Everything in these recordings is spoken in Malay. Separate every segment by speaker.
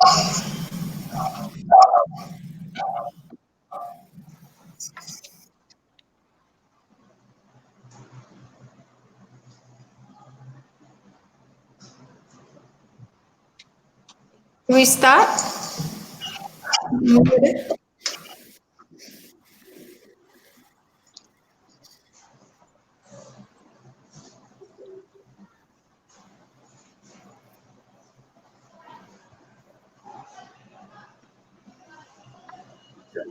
Speaker 1: We start?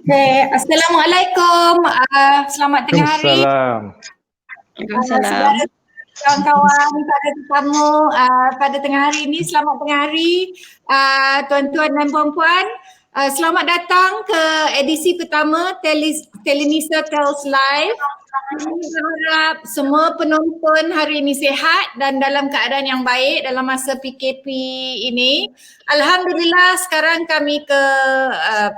Speaker 1: Okay, Assalamualaikum. Selamat tengah hari.
Speaker 2: Waalaikumsalam.
Speaker 1: Kawan-kawan pada tetamu pada tengah hari ini, selamat tengah hari tuan-tuan dan puan-puan. Selamat datang ke edisi pertama Telenisa Tells Live. Kami berharap semua penonton hari ini sihat dan dalam keadaan yang baik dalam masa PKP ini. Alhamdulillah sekarang kami ke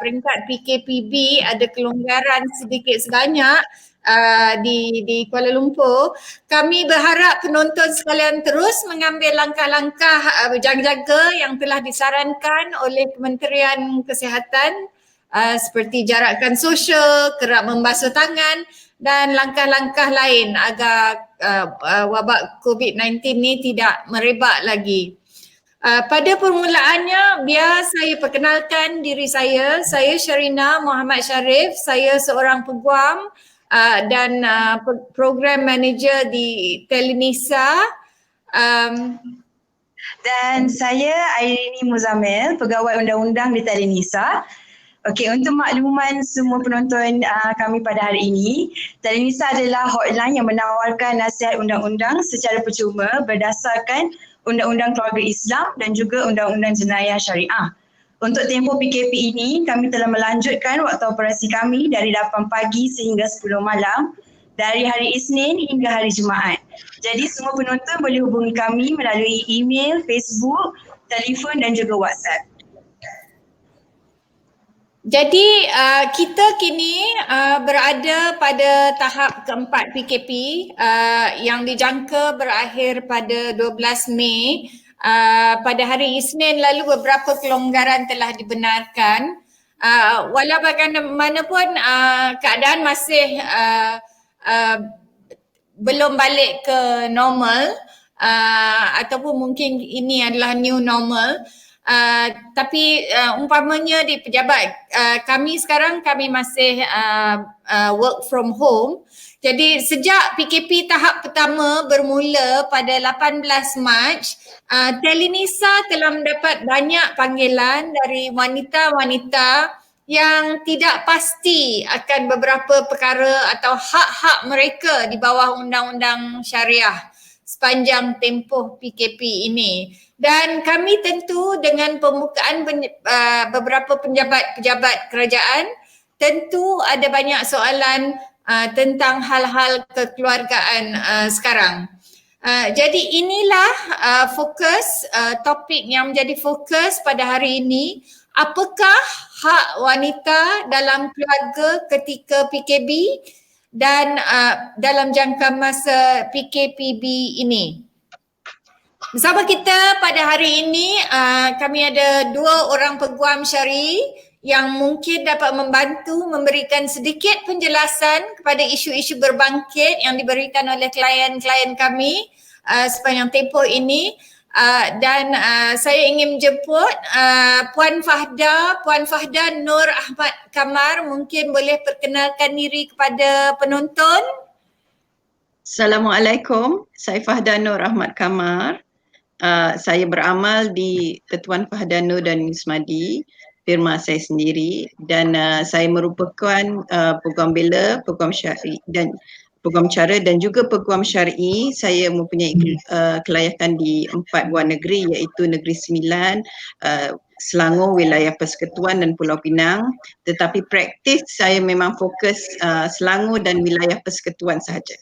Speaker 1: peringkat PKPB, ada kelonggaran sedikit sebanyak di Kuala Lumpur. Kami berharap penonton sekalian terus mengambil langkah-langkah berjaga-jaga yang telah disarankan oleh Kementerian Kesihatan seperti jarakkan sosial, kerap membasuh tangan dan langkah-langkah lain agar wabak COVID-19 ni tidak merebak lagi. Pada permulaannya, biar saya perkenalkan diri saya Sharina Muhammad Sharif, saya seorang peguam dan program manager di Telenisa.
Speaker 3: Dan saya Airini Muzamil, pegawai undang-undang di Telenisa. Okey, untuk makluman semua penonton kami pada hari ini, Telenisa adalah hotline yang menawarkan nasihat undang-undang secara percuma berdasarkan Undang-Undang Keluarga Islam dan juga Undang-Undang Jenayah Syariah. Untuk tempoh PKP ini, kami telah melanjutkan waktu operasi kami dari 8 pagi sehingga 10 malam, dari hari Isnin hingga hari Jumaat. Jadi semua penonton boleh hubungi kami melalui email, Facebook, telefon dan juga WhatsApp.
Speaker 1: Jadi kita kini berada pada tahap keempat PKP yang dijangka berakhir pada 12 Mei. Pada hari Isnin lalu beberapa kelonggaran telah dibenarkan. Walau bagaimanapun keadaan masih belum balik ke normal ataupun mungkin ini adalah new normal. Tapi umpamanya di pejabat kami sekarang kami masih work from home. Jadi sejak PKP tahap pertama bermula pada 18 Mac, Telenisa telah mendapat banyak panggilan dari wanita-wanita yang tidak pasti akan beberapa perkara atau hak-hak mereka di bawah undang-undang syariah sepanjang tempoh PKP ini. Dan kami tentu dengan pembukaan beberapa pejabat-pejabat kerajaan, tentu ada banyak soalan tentang hal-hal kekeluargaan sekarang. Jadi inilah fokus, topik yang menjadi fokus pada hari ini. Apakah hak wanita dalam keluarga ketika PKP dan dalam jangka masa PKPB ini? Bersama kita pada hari ini kami ada 2 orang peguam syar'i yang mungkin dapat membantu memberikan sedikit penjelasan kepada isu-isu berbangkit yang diberikan oleh klien-klien kami sepanjang tempoh ini. Dan saya ingin menjemput Puan Fahda Nur Ahmad Kamar, mungkin boleh perkenalkan diri kepada penonton.
Speaker 2: Assalamualaikum, saya Fahda Nur Ahmad Kamar. Saya beramal di Ketuan Fahda Nur dan Yusmadi, firma saya sendiri, dan saya merupakan peguam bela, peguam syar'i dan peguam cara dan juga peguam syar'i. Saya mempunyai kelayakan di 4 buah negeri, iaitu Negeri Sembilan, Selangor, wilayah Persekutuan dan Pulau Pinang. Tetapi praktis saya memang fokus Selangor dan wilayah Persekutuan sahaja.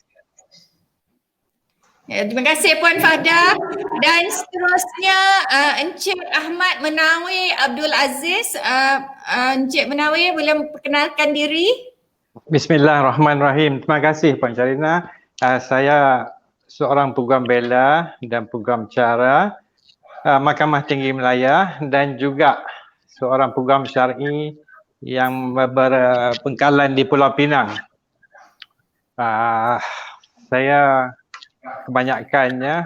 Speaker 1: Ya, terima kasih Puan Fahda. Dan seterusnya Encik Ahmad Menawi Abdul Aziz. Encik Menawi boleh perkenalkan diri?
Speaker 4: Bismillahirrahmanirrahim. Terima kasih Puan Sharina. Saya seorang peguam bela dan peguam cara Mahkamah Tinggi Melaya dan juga seorang peguam syar'i yang berpengkalan di Pulau Pinang. Saya kebanyakannya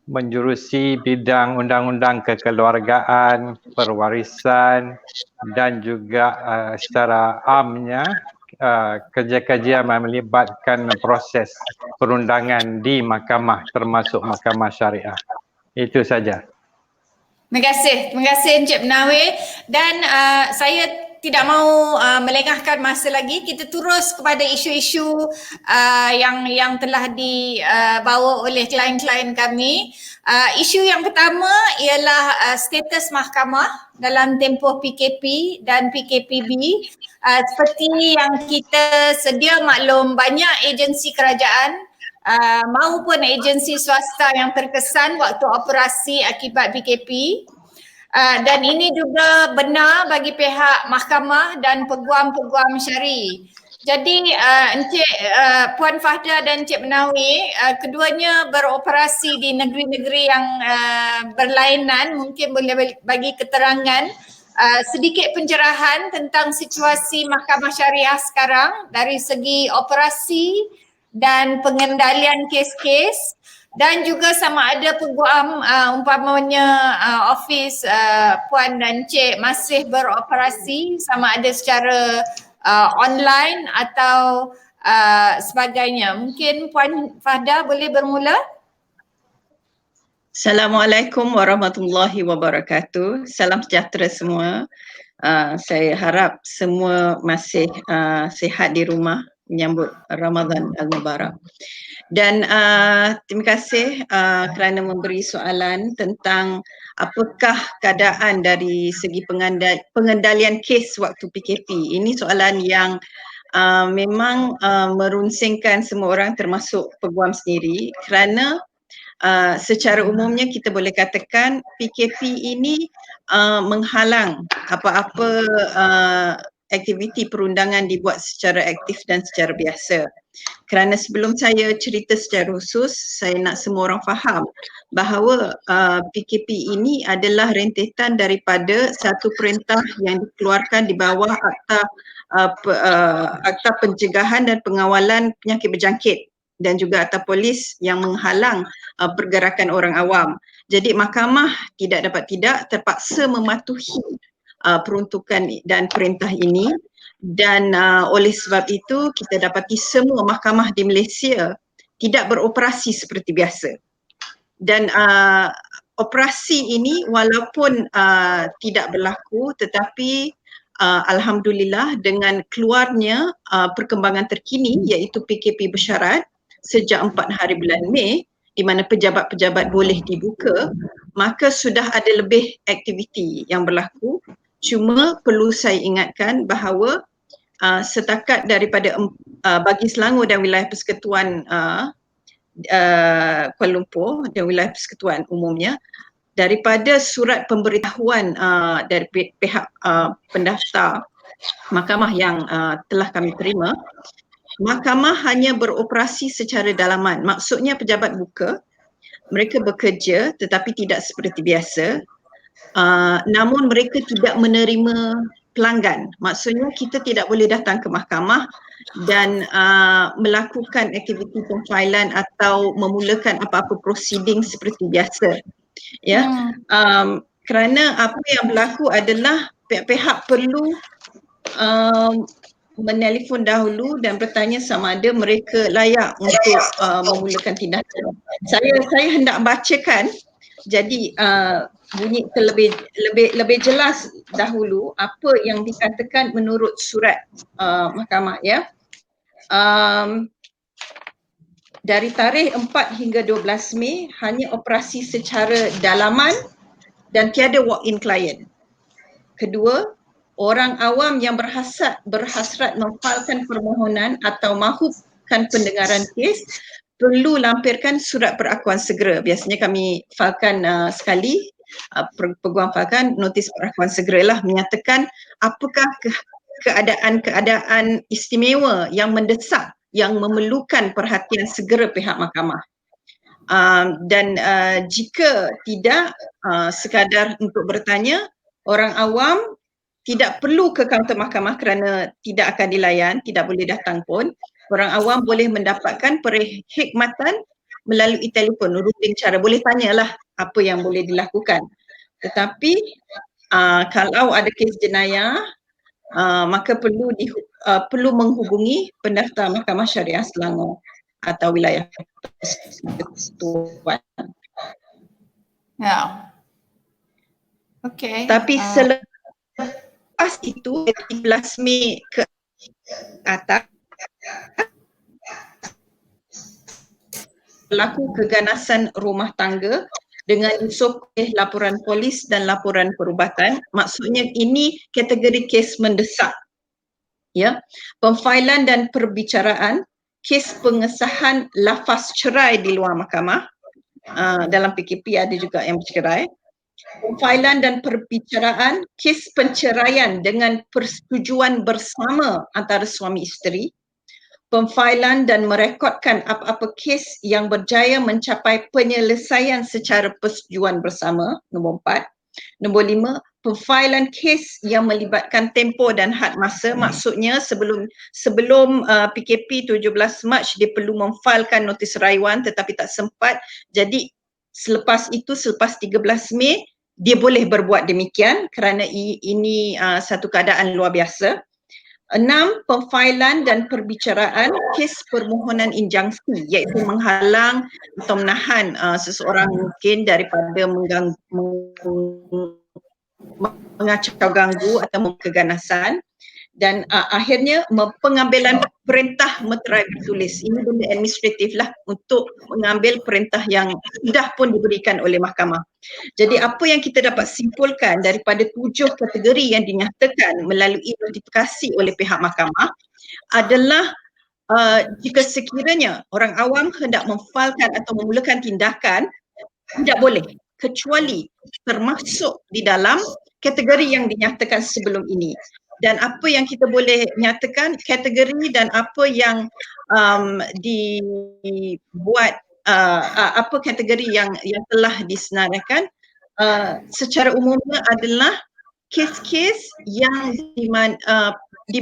Speaker 4: menjurusi bidang undang-undang kekeluargaan, perwarisan dan juga secara amnya kerja-kerja yang melibatkan proses perundangan di mahkamah termasuk mahkamah syariah. Itu saja.
Speaker 1: Terima kasih Encik Menawir, dan saya tidak mahu melengahkan masa lagi. Kita terus kepada isu-isu yang telah dibawa oleh klien-klien kami. Isu yang pertama ialah status mahkamah dalam tempoh PKP dan PKPB. Seperti yang kita sedia maklum, banyak agensi kerajaan maupun agensi swasta yang terkesan waktu operasi akibat PKP. Dan ini juga benar bagi pihak mahkamah dan peguam-peguam syar'i. Jadi Puan Fahda dan Encik Menawir, keduanya beroperasi di negeri-negeri yang berlainan. Mungkin boleh bagi keterangan sedikit pencerahan tentang situasi mahkamah syariah sekarang dari segi operasi dan pengendalian kes-kes, dan juga sama ada peguam umpamanya office Puan dan Cik masih beroperasi sama ada secara online atau sebagainya. Mungkin Puan Fahda boleh bermula?
Speaker 2: Assalamualaikum warahmatullahi wabarakatuh. Salam sejahtera semua. Saya harap semua masih sihat di rumah menyambut Ramadan Al-Mubarak. Dan terima kasih kerana memberi soalan tentang apakah keadaan dari segi pengendalian kes waktu PKP. Ini soalan yang memang merunsingkan semua orang termasuk peguam sendiri, kerana secara umumnya kita boleh katakan PKP ini menghalang apa-apa aktiviti perundangan dibuat secara aktif dan secara biasa. Kerana sebelum saya cerita secara khusus, saya nak semua orang faham bahawa PKP ini adalah rentetan daripada satu perintah yang dikeluarkan di bawah Akta Pencegahan dan Pengawalan Penyakit Berjangkit dan juga Akta Polis yang menghalang pergerakan orang awam. Jadi mahkamah tidak terpaksa mematuhi peruntukan dan perintah ini, dan oleh sebab itu kita dapati semua mahkamah di Malaysia tidak beroperasi seperti biasa. Dan operasi ini walaupun tidak berlaku, tetapi alhamdulillah dengan keluarnya perkembangan terkini iaitu PKP bersyarat sejak 4 hari bulan Mei, di mana pejabat-pejabat boleh dibuka, maka sudah ada lebih aktiviti yang berlaku. Cuma perlu saya ingatkan bahawa setakat daripada bagi Selangor dan wilayah persekutuan Kuala Lumpur dan wilayah persekutuan umumnya, daripada surat pemberitahuan dari pihak pendaftar mahkamah yang telah kami terima, mahkamah hanya beroperasi secara dalaman. Maksudnya pejabat buka, mereka bekerja tetapi tidak seperti biasa. Namun mereka tidak menerima pelanggan. Maksudnya kita tidak boleh datang ke mahkamah dan melakukan aktiviti pemfailan atau memulakan apa-apa proceeding seperti biasa. Ya, kerana apa yang berlaku adalah pihak-pihak perlu menelefon dahulu dan bertanya sama ada mereka layak untuk memulakan tindakan. Saya hendak bacakan, jadi bunyi lebih jelas dahulu apa yang dikatakan menurut surat mahkamah, ya. Dari tarikh 4 hingga 12 Mei hanya operasi secara dalaman dan tiada walk-in client. Kedua, orang awam yang berhasrat memfailkan permohonan atau mahukan pendengaran kes perlu lampirkan surat perakuan segera. Biasanya kami failkan sekali, peguam failkan notis perakuan segeralah, menyatakan apakah keadaan istimewa yang mendesak yang memerlukan perhatian segera pihak mahkamah. Dan jika tidak, sekadar untuk bertanya, orang awam tidak perlu ke kaunter mahkamah kerana tidak akan dilayan, tidak boleh datang pun. Orang awam boleh mendapatkan perkhidmatan melalui telefon, routing cara. Boleh tanyalah apa yang boleh dilakukan. Tetapi kalau ada kes jenayah, maka perlu menghubungi pendaftar Mahkamah Syariah Selangor atau wilayah Persekutuan.
Speaker 1: Ya. Okey.
Speaker 2: Tapi selepas itu 13 Mei ke atas, berlaku keganasan rumah tangga dengan disokong laporan polis dan laporan perubatan. Maksudnya ini kategori kes mendesak. Ya, pemfailan dan perbicaraan kes pengesahan lafaz cerai di luar mahkamah. Dalam PKP ada juga yang bercerai. Pemfailan dan perbicaraan kes penceraian dengan persetujuan bersama antara suami isteri. Pemfailan dan merekodkan apa-apa kes yang berjaya mencapai penyelesaian secara persetujuan bersama, nombor 4. Nombor 5, pemfailan kes yang melibatkan tempoh dan had masa. Maksudnya sebelum PKP 17 Mac dia perlu memfailkan notis rayuan tetapi tak sempat. Jadi selepas itu, selepas 13 Mei, dia boleh berbuat demikian kerana ini satu keadaan luar biasa. 6, pemfailan dan perbicaraan kes permohonan injangsi iaitu menghalang atau menahan seseorang mungkin daripada mengacau ganggu atau keganasan. Dan akhirnya pengambilan perintah meterai bertulis. Ini benda administratif lah untuk mengambil perintah yang sudah pun diberikan oleh mahkamah. Jadi apa yang kita dapat simpulkan daripada 7 kategori yang dinyatakan melalui notifikasi oleh pihak mahkamah adalah jika sekiranya orang awam hendak memfailkan atau memulakan tindakan, tidak boleh kecuali termasuk di dalam kategori yang dinyatakan sebelum ini. Dan apa yang kita boleh nyatakan, kategori dan apa yang dibuat, apa kategori yang telah disenaraikan secara umumnya adalah kes-kes yang di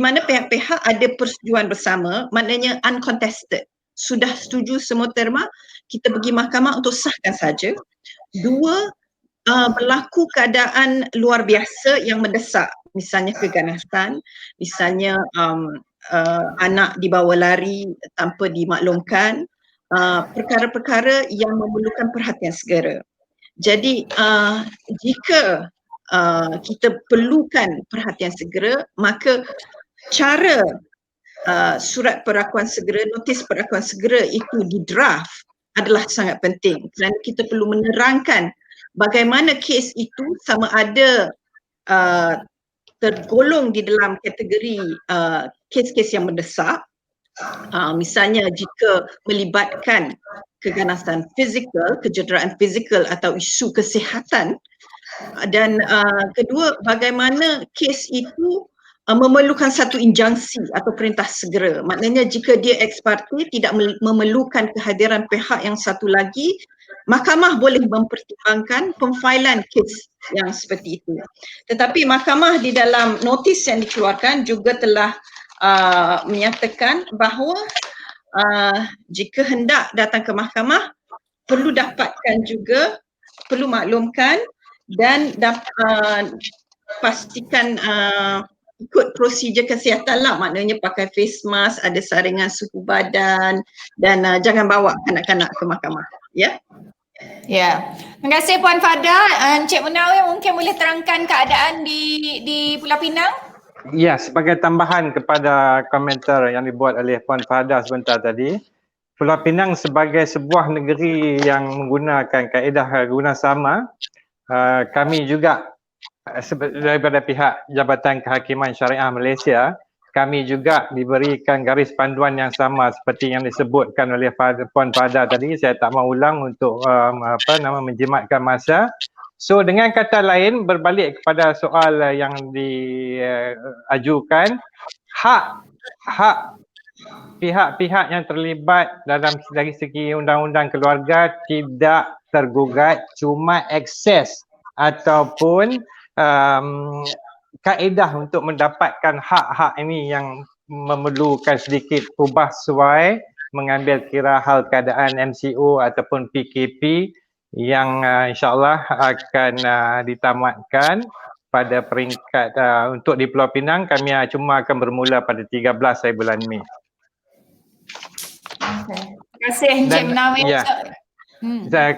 Speaker 2: mana pihak-pihak ada persetujuan bersama, maknanya uncontested. Sudah setuju semua terma, kita pergi mahkamah untuk sahkan saja. 2, berlaku keadaan luar biasa yang mendesak, misalnya keganasan, misalnya anak dibawa lari tanpa dimaklumkan, perkara-perkara yang memerlukan perhatian segera. Jadi jika kita perlukan perhatian segera, maka cara surat perakuan segera, notis perakuan segera itu di draft adalah sangat penting kerana kita perlu menerangkan bagaimana kes itu sama ada tergolong di dalam kategori kes-kes yang mendesak. Misalnya jika melibatkan keganasan fizikal, kecederaan fizikal atau isu kesihatan. Dan kedua, bagaimana kes itu memerlukan satu injangsi atau perintah segera. Maknanya jika dia ex parte tidak memerlukan kehadiran pihak yang satu lagi, mahkamah boleh mempertimbangkan pemfailan kes yang seperti itu. Tetapi mahkamah di dalam notis yang dikeluarkan juga telah menyatakan bahawa jika hendak datang ke mahkamah perlu dapatkan juga, perlu maklumkan dan pastikan ikut prosedur kesihatan lah, maknanya pakai face mask, ada saringan suhu badan dan jangan bawa kanak-kanak ke mahkamah. Ya.
Speaker 1: Ya. Terima kasih Puan Fada. Encik Munawir mungkin boleh terangkan keadaan di Pulau Pinang?
Speaker 4: Ya, sebagai tambahan kepada komentar yang dibuat oleh Puan Fada sebentar tadi, Pulau Pinang sebagai sebuah negeri yang menggunakan kaedah guna sama, kami juga daripada pihak Jabatan Kehakiman Syariah Malaysia, kami juga diberikan garis panduan yang sama seperti yang disebutkan oleh Puan Fada tadi. Saya tak mahu ulang untuk menjimatkan masa. So dengan kata lain, berbalik kepada soal yang diajukan, hak pihak-pihak yang terlibat dari segi undang-undang keluarga tidak tergugat, cuma akses ataupun kaedah untuk mendapatkan hak-hak ini yang memerlukan sedikit ubah suai, mengambil kira hal keadaan MCO ataupun PKP yang insyaAllah akan ditamatkan pada peringkat untuk di Pulau Pinang. Kami cuma akan bermula pada 13 hari bulan Mei.
Speaker 1: Terima kasih Encik Menawi.
Speaker 4: Ya.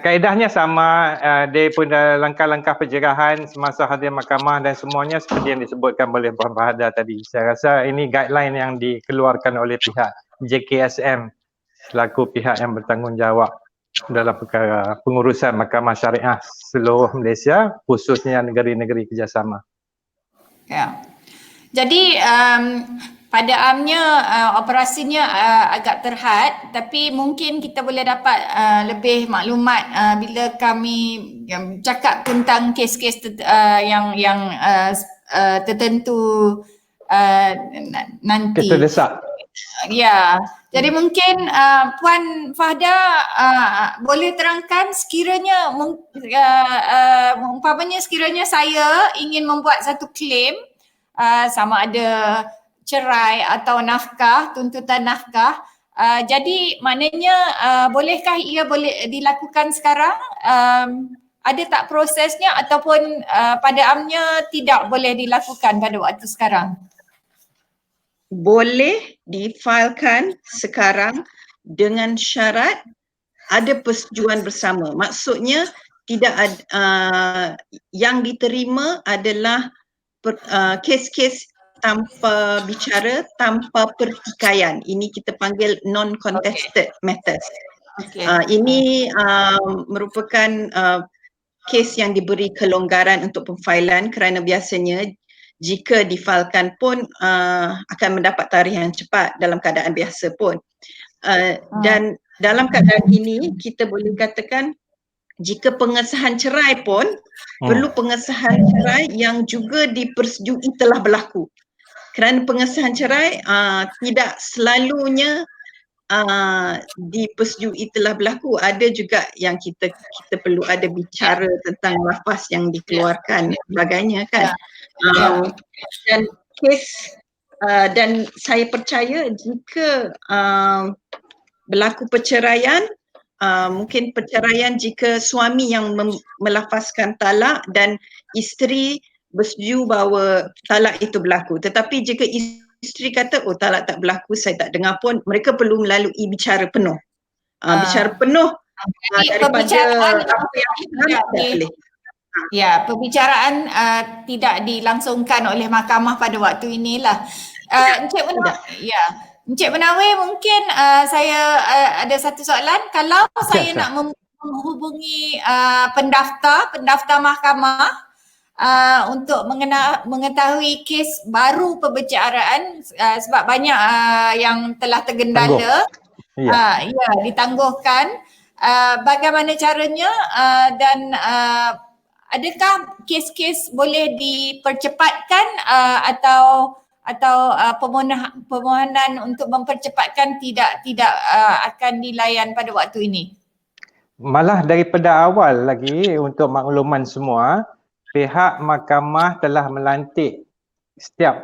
Speaker 4: Kaedahnya sama daripada langkah-langkah pencegahan semasa hadir mahkamah dan semuanya seperti yang disebutkan oleh Puan Fahadah tadi. Saya rasa ini guideline yang dikeluarkan oleh pihak JKSM selaku pihak yang bertanggungjawab dalam perkara pengurusan mahkamah syariah seluruh Malaysia, khususnya negeri-negeri kerjasama.
Speaker 1: Ya. Jadi pada amnya operasinya agak terhad, tapi mungkin kita boleh dapat lebih maklumat bila kami cakap tentang kes-kes yang tertentu nanti.
Speaker 4: Kes terdesak.
Speaker 1: Ya, jadi mungkin Puan Fahadah boleh terangkan sekiranya umpamanya sekiranya saya ingin membuat satu claim sama ada cerai atau nafkah, tuntutan nafkah. Jadi maknanya bolehkah ia boleh dilakukan sekarang? Ada tak prosesnya ataupun pada amnya tidak boleh dilakukan pada waktu sekarang?
Speaker 2: Boleh difailkan sekarang dengan syarat ada persetujuan bersama. Maksudnya tidak ada, yang diterima adalah kes-kes tanpa bicara, tanpa pertikaian. Ini kita panggil non-contested matters.
Speaker 1: Okay.
Speaker 2: Ini merupakan kes yang diberi kelonggaran untuk pemfailan kerana biasanya jika difailkan pun akan mendapat tarikh yang cepat dalam keadaan biasa pun. Dan dalam keadaan ini kita boleh katakan jika pengesahan cerai pun perlu pengesahan cerai yang juga dipersetujui telah berlaku. Kerana pengesahan cerai tidak selalunya dipersetujui telah berlaku. Ada juga yang kita perlu ada bicara tentang lafaz yang dikeluarkan dan sebagainya kan. Dan kes dan saya percaya jika berlaku perceraian, mungkin perceraian jika suami yang melafazkan talak dan isteri bersetuju bahawa talak itu berlaku. Tetapi jika isteri kata, oh talak tak berlaku, saya tak dengar pun, mereka perlu melalui bicara penuh. Bicara penuh daripada apa yang tidak boleh.
Speaker 1: Ya, perbicaraan tidak dilangsungkan oleh mahkamah pada waktu inilah. Encik Menawi, mungkin saya ada satu soalan. Kalau saya nak menghubungi pendaftar mahkamah untuk mengetahui kes baru perbicaraan sebab banyak yang telah tergendala, ditangguhkan. Bagaimana caranya dan adakah kes-kes boleh dipercepatkan atau permohonan untuk mempercepatkan tidak akan dilayan pada waktu ini?
Speaker 4: Malah daripada awal lagi untuk makluman semua, pihak mahkamah telah melantik setiap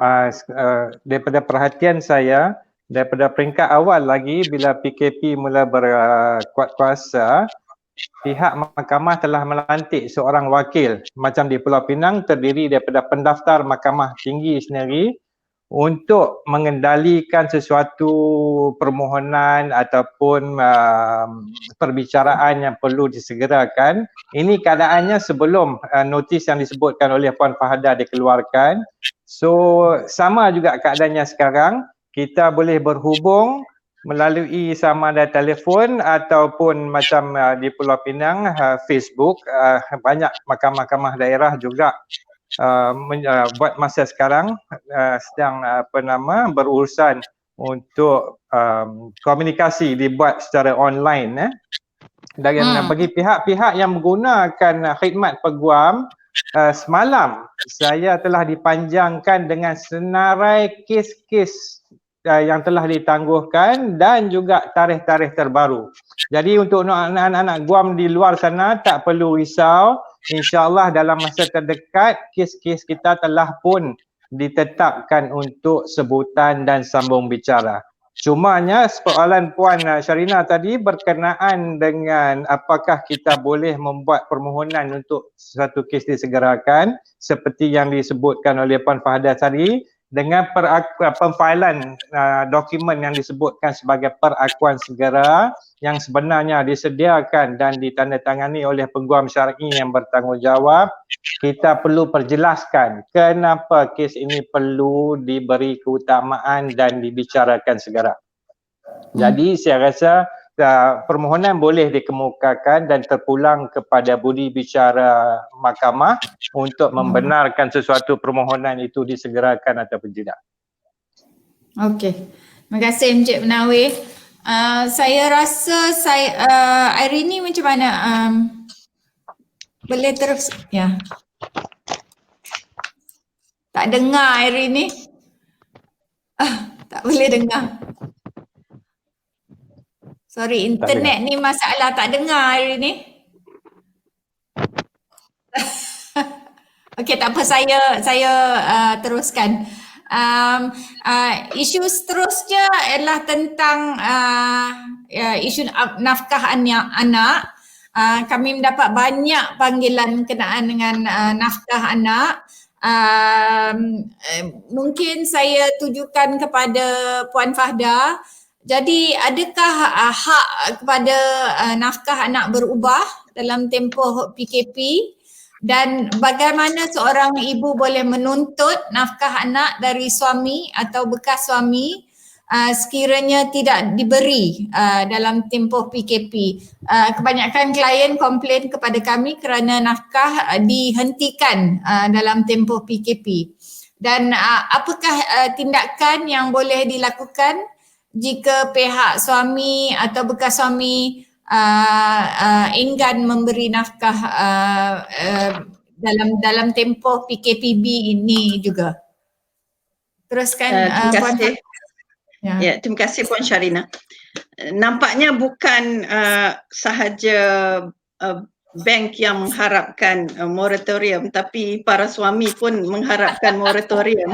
Speaker 4: daripada perhatian saya, daripada peringkat awal lagi bila PKP mula berkuat kuasa, pihak mahkamah telah melantik seorang wakil macam di Pulau Pinang terdiri daripada pendaftar mahkamah tinggi sendiri untuk mengendalikan sesuatu permohonan ataupun perbicaraan yang perlu disegerakan. Ini keadaannya sebelum notis yang disebutkan oleh Puan Fahadah dikeluarkan. So sama juga keadaannya sekarang, kita boleh berhubung melalui sama ada telefon ataupun macam di Pulau Pinang, Facebook. Banyak mahkamah-mahkamah daerah juga buat masa sekarang sedang berurusan untuk komunikasi dibuat secara online dan bagi pihak-pihak yang menggunakan khidmat peguam, semalam saya telah dipanjangkan dengan senarai kes-kes yang telah ditangguhkan dan juga tarikh-tarikh terbaru. Jadi untuk anak-anak guam di luar sana tak perlu risau. InsyaAllah dalam masa terdekat kes-kes kita telah pun ditetapkan untuk sebutan dan sambung bicara. Cumanya soalan Puan Sharina tadi berkenaan dengan apakah kita boleh membuat permohonan untuk satu kes disegerakan seperti yang disebutkan oleh Puan Fahda tadi, dengan pemfailan dokumen yang disebutkan sebagai perakuan segera yang sebenarnya disediakan dan ditandatangani oleh peguam syar'i yang bertanggungjawab, kita perlu perjelaskan kenapa kes ini perlu diberi keutamaan dan dibicarakan segera. Jadi saya rasa permohonan boleh dikemukakan dan terpulang kepada budi bicara mahkamah untuk membenarkan sesuatu permohonan itu disegerakan ataupun tidak.
Speaker 1: Okey. Terima kasih Encik Menawir. Saya rasa Irene macam mana? Boleh terus? Ya. Tak dengar Irene. Tak boleh dengar. Sorry, internet ni masalah, tak dengar hari ni. Okey, tak apa, saya teruskan. Isu seterusnya adalah tentang isu nafkah anak. Kami mendapat banyak panggilan berkenaan dengan nafkah anak. Mungkin saya tujukan kepada Puan Fahda. Jadi adakah hak kepada nafkah anak berubah dalam tempoh PKP, dan bagaimana seorang ibu boleh menuntut nafkah anak dari suami atau bekas suami sekiranya tidak diberi dalam tempoh PKP. Kebanyakan klien komplain kepada kami kerana nafkah dihentikan dalam tempoh PKP. Dan apakah tindakan yang boleh dilakukan jika pihak suami atau bekas suami enggan memberi nafkah dalam tempoh PKPB ini juga? Teruskan
Speaker 2: Terima kasih. Ya, terima kasih Puan Sharina. Nampaknya bukan sahaja bank yang mengharapkan moratorium, tapi para suami pun mengharapkan moratorium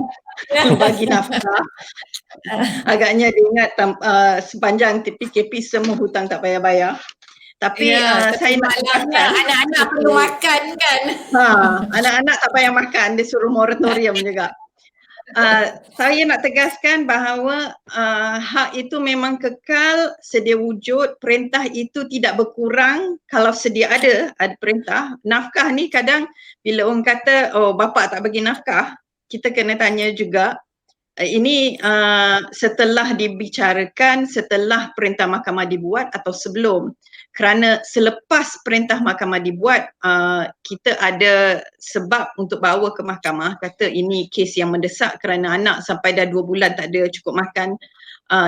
Speaker 2: bagi nafkah. Agaknya diingat sepanjang PKP semua hutang tak payah bayar. Tapi saya nak katakan
Speaker 1: anak-anak perlu makan kan.
Speaker 2: Anak-anak tak payah makan, dia suruh moratorium juga. Saya nak tegaskan bahawa hak itu memang kekal, sedia wujud. Perintah itu tidak berkurang kalau sedia ada perintah. Nafkah ni kadang bila orang kata oh bapa tak bagi nafkah, kita kena tanya juga ini setelah dibicarakan, setelah perintah mahkamah dibuat atau sebelum. Kerana selepas perintah mahkamah dibuat, kita ada sebab untuk bawa ke mahkamah, kata ini kes yang mendesak kerana anak sampai dah 2 bulan tak ada cukup makan,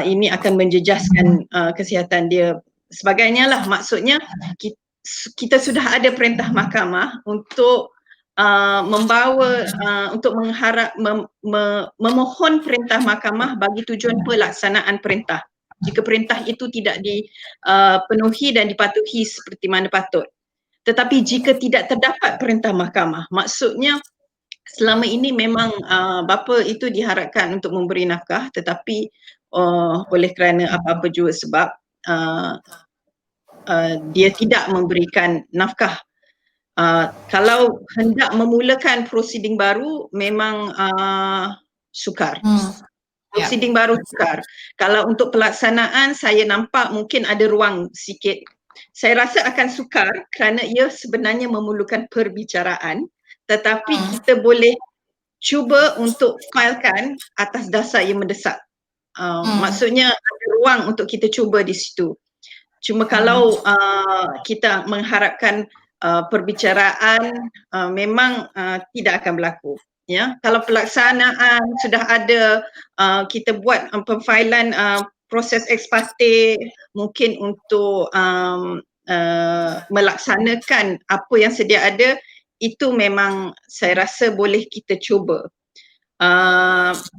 Speaker 2: ini akan menjejaskan kesihatan dia. Sebagainya lah, maksudnya kita sudah ada perintah mahkamah untuk membawa untuk memohon perintah mahkamah bagi tujuan pelaksanaan perintah. Jika perintah itu tidak dipenuhi dan dipatuhi seperti mana patut. Tetapi jika tidak terdapat perintah mahkamah, maksudnya selama ini memang bapa itu diharapkan untuk memberi nafkah, tetapi oleh kerana apa-apa jua sebab dia tidak memberikan nafkah. Kalau hendak memulakan prosiding baru memang sukar. Prosiding baru sukar. Kalau untuk pelaksanaan saya nampak mungkin ada ruang sikit. Saya rasa akan sukar kerana ia sebenarnya memerlukan perbicaraan, tetapi kita boleh cuba untuk filekan atas dasar yang mendesak. Maksudnya ada ruang untuk kita cuba di situ. Cuma kalau kita mengharapkan perbicaraan memang tidak akan berlaku. Ya, kalau pelaksanaan sudah ada, kita buat pemfailan proses ex parte mungkin untuk melaksanakan apa yang sedia ada, itu memang saya rasa boleh kita cuba.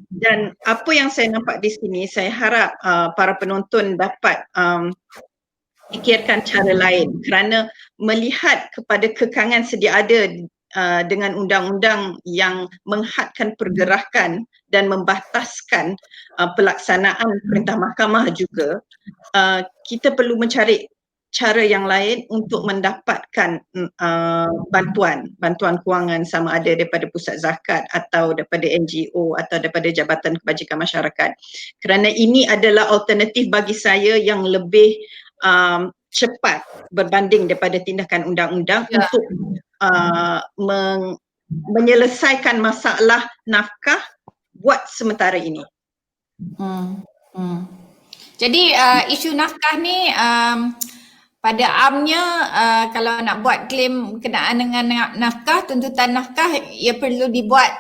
Speaker 2: Dan apa yang saya nampak di sini, saya harap para penonton dapat fikirkan cara lain kerana melihat kepada kekangan sedia ada dengan undang-undang yang menghadkan pergerakan dan membataskan pelaksanaan perintah mahkamah juga, kita perlu mencari cara yang lain untuk mendapatkan bantuan kewangan, sama ada daripada pusat zakat atau daripada NGO atau daripada Jabatan Kebajikan Masyarakat. Kerana ini adalah alternatif bagi saya yang lebih cepat berbanding daripada tindakan undang-undang untuk menyelesaikan masalah nafkah buat sementara ini.
Speaker 1: Jadi isu nafkah ni pada amnya kalau nak buat claim kenaan dengan nafkah, tuntutan nafkah, ia perlu dibuat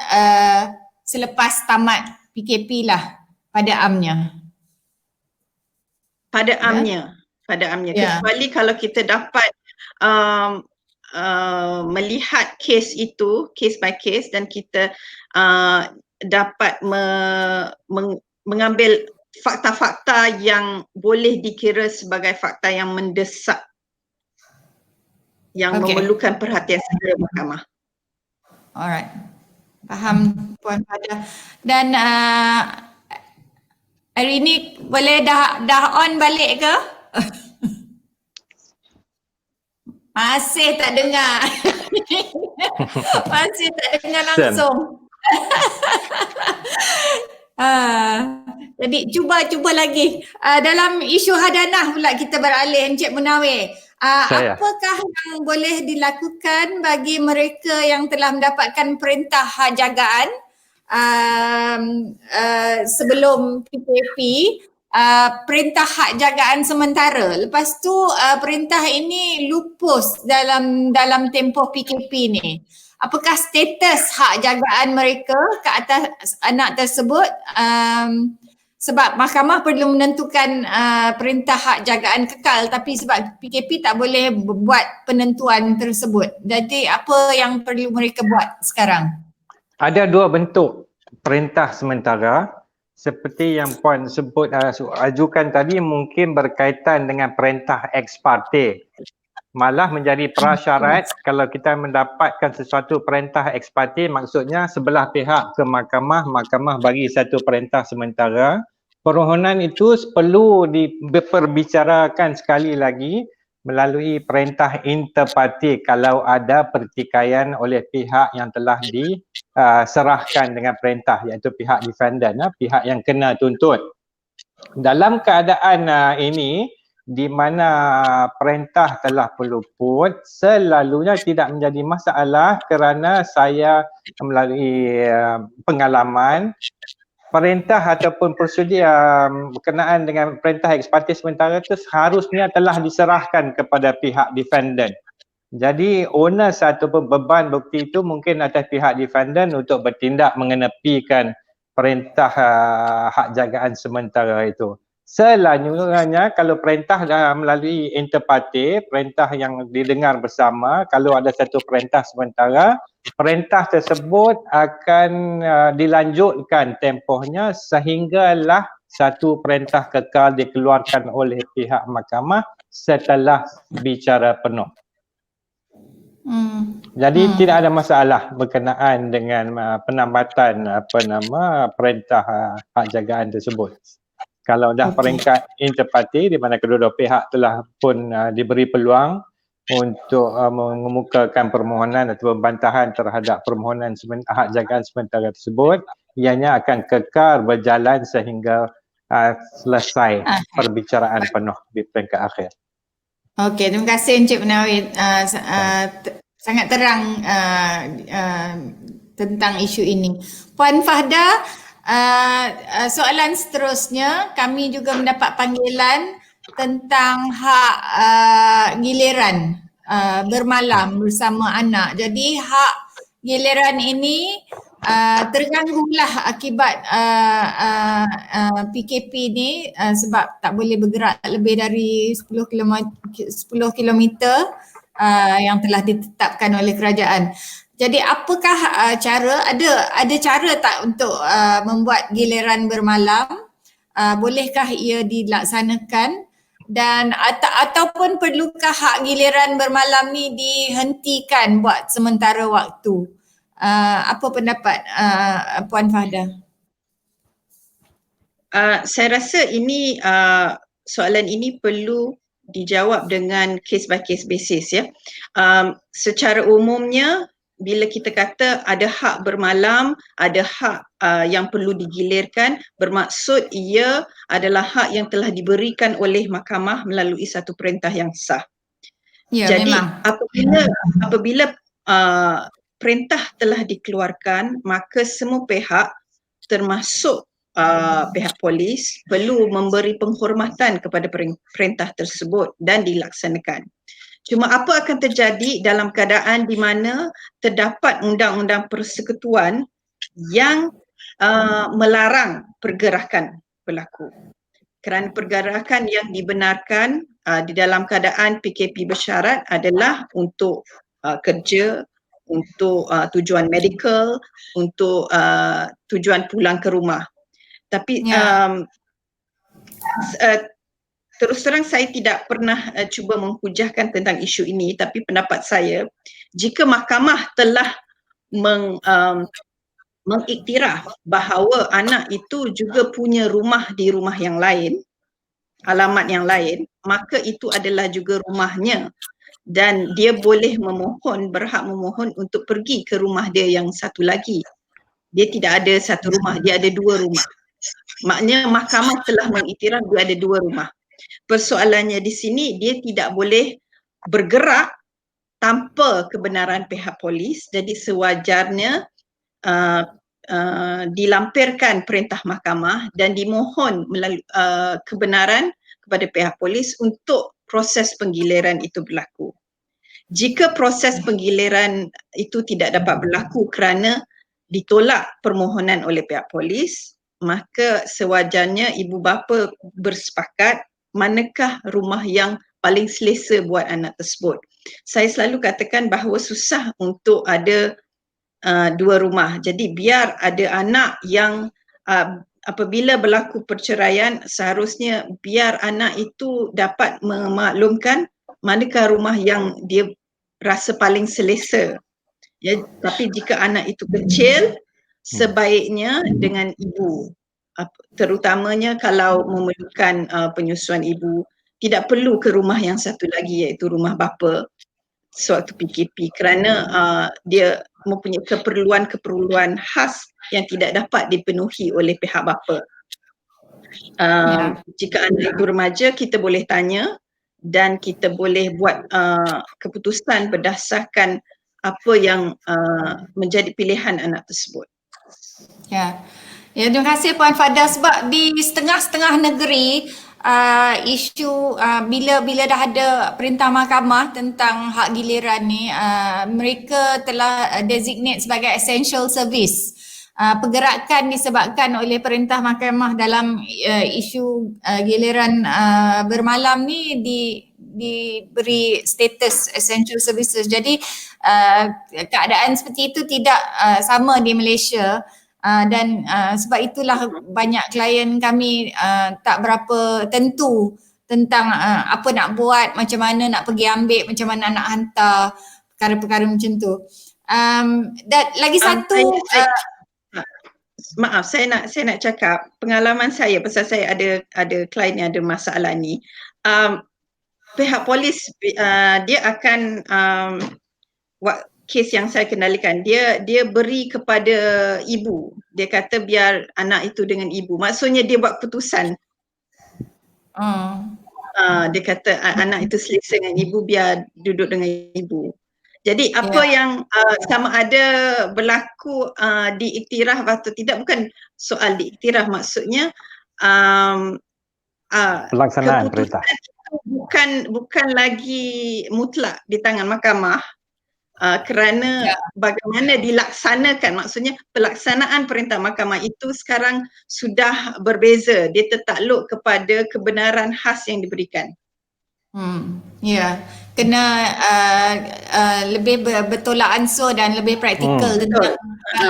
Speaker 1: selepas tamat PKP lah pada amnya.
Speaker 2: Pada amnya. Kecuali kalau kita dapat melihat kes itu, case by case, dan kita dapat mengambil fakta-fakta yang boleh dikira sebagai fakta yang mendesak, yang memerlukan perhatian segera mahkamah.
Speaker 1: Alright, faham Puan Fahda. Dan hari ni boleh dah on balik ke? Masih tak dengar. Masih tak dengar langsung. Jadi cuba lagi. Dalam isu hadanah pula kita beralih, Encik Munawir. Apakah yang boleh dilakukan bagi mereka yang telah mendapatkan perintah hak jagaan sebelum PKP, perintah hak jagaan sementara. Lepas tu perintah ini lupus dalam tempoh PKP ni. Apakah status hak jagaan mereka ke atas anak tersebut? Sebab mahkamah perlu menentukan perintah hak jagaan kekal, tapi sebab PKP tak boleh buat penentuan tersebut. Jadi apa yang perlu mereka buat sekarang? Ada dua bentuk perintah sementara. Seperti yang Puan sebut, ajukan tadi mungkin berkaitan dengan perintah ex parte. Malah menjadi prasyarat kalau kita mendapatkan sesuatu perintah ex parte, maksudnya sebelah pihak ke mahkamah, mahkamah bagi satu perintah sementara. Permohonan itu perlu diperbicarakan sekali lagi melalui perintah inter parte kalau ada pertikaian oleh pihak yang telah diserahkan dengan perintah, iaitu pihak defendant, pihak yang kena tuntut. Dalam keadaan ini di mana perintah telah peluput, selalunya tidak menjadi masalah kerana saya melalui pengalaman perintah ataupun prosedur berkenaan dengan perintah ex parte sementara itu seharusnya telah diserahkan kepada pihak defendant. Jadi onus ataupun beban bukti itu mungkin atas pihak defendant untuk bertindak mengenepikan perintah hak jagaan sementara itu. Selanjutnya kalau perintah melalui inter parte, perintah yang didengar bersama, kalau ada satu perintah sementara, perintah tersebut akan dilanjutkan tempohnya sehinggalah satu perintah kekal dikeluarkan oleh pihak mahkamah setelah bicara penuh. Jadi tidak ada masalah berkenaan dengan penambatan perintah hak jagaan tersebut. Kalau dah peringkat inter parte di mana kedua-dua pihak telah pun diberi peluang untuk mengemukakan permohonan atau bantahan terhadap permohonan hak jagaan sementara tersebut, ianya akan kekal berjalan sehingga selesai perbicaraan penuh di peringkat akhir. Okey, terima kasih Encik Munawir. Sangat terang tentang isu ini. Puan Fahda, soalan seterusnya, kami juga mendapat panggilan tentang hak giliran bermalam bersama anak. Jadi hak giliran ini terganggulah akibat PKP ni sebab tak boleh bergerak lebih dari 10 kilometer yang telah ditetapkan oleh kerajaan. Jadi apakah cara, ada cara tak untuk membuat giliran bermalam? Bolehkah ia dilaksanakan dan ataupun perlukah hak giliran bermalam ni dihentikan buat sementara waktu? Apa pendapat Puan Fahda?
Speaker 2: Saya rasa ini soalan ini perlu dijawab dengan case by case basis ya. Secara umumnya bila kita kata ada hak bermalam, ada hak yang perlu digilirkan, bermaksud ia adalah hak yang telah diberikan oleh mahkamah melalui satu perintah yang sah.
Speaker 1: Ya,
Speaker 2: Jadi
Speaker 1: memang.
Speaker 2: apabila perintah telah dikeluarkan, maka semua pihak termasuk pihak polis perlu memberi penghormatan kepada perintah tersebut dan dilaksanakan. Cuma apa akan terjadi dalam keadaan di mana terdapat undang-undang persekutuan yang melarang pergerakan berlaku. Kerana pergerakan yang dibenarkan di dalam keadaan PKP bersyarat adalah untuk kerja, untuk tujuan medical, untuk tujuan pulang ke rumah. Tapi terus terang saya tidak pernah cuba menghujahkan tentang isu ini, tapi pendapat saya, jika mahkamah telah mengiktiraf bahawa anak itu juga punya rumah di rumah yang lain, alamat yang lain, maka itu adalah juga rumahnya dan dia boleh berhak memohon untuk pergi ke rumah dia yang satu lagi. Dia tidak ada satu rumah, dia ada dua rumah. Maknanya mahkamah telah mengiktiraf dia ada dua rumah. Persoalannya di sini dia tidak boleh bergerak tanpa kebenaran pihak polis, jadi sewajarnya dilampirkan perintah mahkamah dan dimohon melalui kebenaran kepada pihak polis untuk proses penggiliran itu berlaku. Jika proses penggiliran itu tidak dapat berlaku kerana ditolak permohonan oleh pihak polis, maka sewajarnya ibu bapa bersepakat manakah rumah yang paling selesa buat anak tersebut. Saya selalu katakan bahawa susah untuk ada dua rumah. Jadi biar ada anak yang apabila berlaku perceraian, seharusnya biar anak itu dapat memaklumkan manakah rumah yang dia rasa paling selesa. Ya, tapi jika anak itu kecil, sebaiknya dengan ibu. Terutamanya kalau memerlukan penyusuan ibu, tidak perlu ke rumah yang satu lagi iaitu rumah bapa sewaktu PKP kerana dia mempunyai keperluan khas yang tidak dapat dipenuhi oleh pihak bapa. Jika anak itu remaja, kita boleh tanya dan kita boleh buat keputusan berdasarkan apa yang menjadi pilihan anak tersebut.
Speaker 1: Ya, terima kasih Puan Fahda, sebab di setengah-setengah negeri isu bila dah ada perintah mahkamah tentang hak giliran ni, mereka telah designate sebagai essential service. Pergerakan disebabkan oleh perintah mahkamah dalam isu giliran bermalam ni diberi status essential services. Jadi keadaan seperti itu tidak sama di Malaysia. Dan sebab itulah banyak klien kami tak berapa tentu tentang apa nak buat, macam mana nak pergi ambil, macam mana nak hantar, perkara-perkara macam tu. Dan lagi satu
Speaker 2: maaf, saya nak cakap pengalaman saya pasal saya ada klien yang ada masalah ni. Pihak polis dia akan kes yang saya kendalikan, dia beri kepada ibu. Dia kata biar anak itu dengan ibu. Maksudnya dia buat keputusan. Dia kata anak itu selesa dengan ibu, biar duduk dengan ibu. Jadi apa yang sama ada berlaku diiktiraf atau tidak, bukan soal diiktiraf, maksudnya
Speaker 4: pelaksanaan perintah
Speaker 2: bukan lagi mutlak di tangan mahkamah. Kerana bagaimana dilaksanakan, maksudnya pelaksanaan perintah mahkamah itu sekarang sudah berbeza, dia tertakluk kepada kebenaran khas yang diberikan.
Speaker 1: Kena lebih bertolak ansur dan lebih praktikal tentang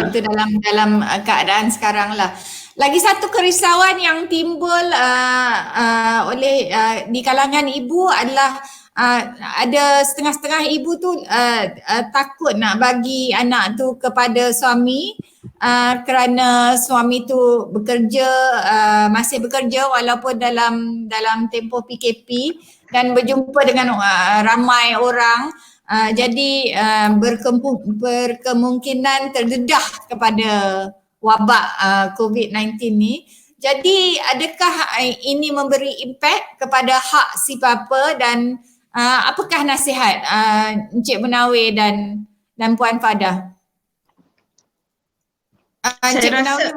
Speaker 1: itu dalam keadaan sekarang lah. Lagi satu kerisauan yang timbul oleh di kalangan ibu adalah ada setengah-setengah ibu tu takut nak bagi anak tu kepada suami kerana suami tu bekerja, masih bekerja walaupun dalam tempoh PKP dan berjumpa dengan ramai orang. Jadi berkemungkinan terdedah kepada wabak COVID-19 ni. Jadi adakah ini memberi impak kepada hak si bapa dan apakah nasihat Encik Munawir dan Puan Fada? Encik Munawir,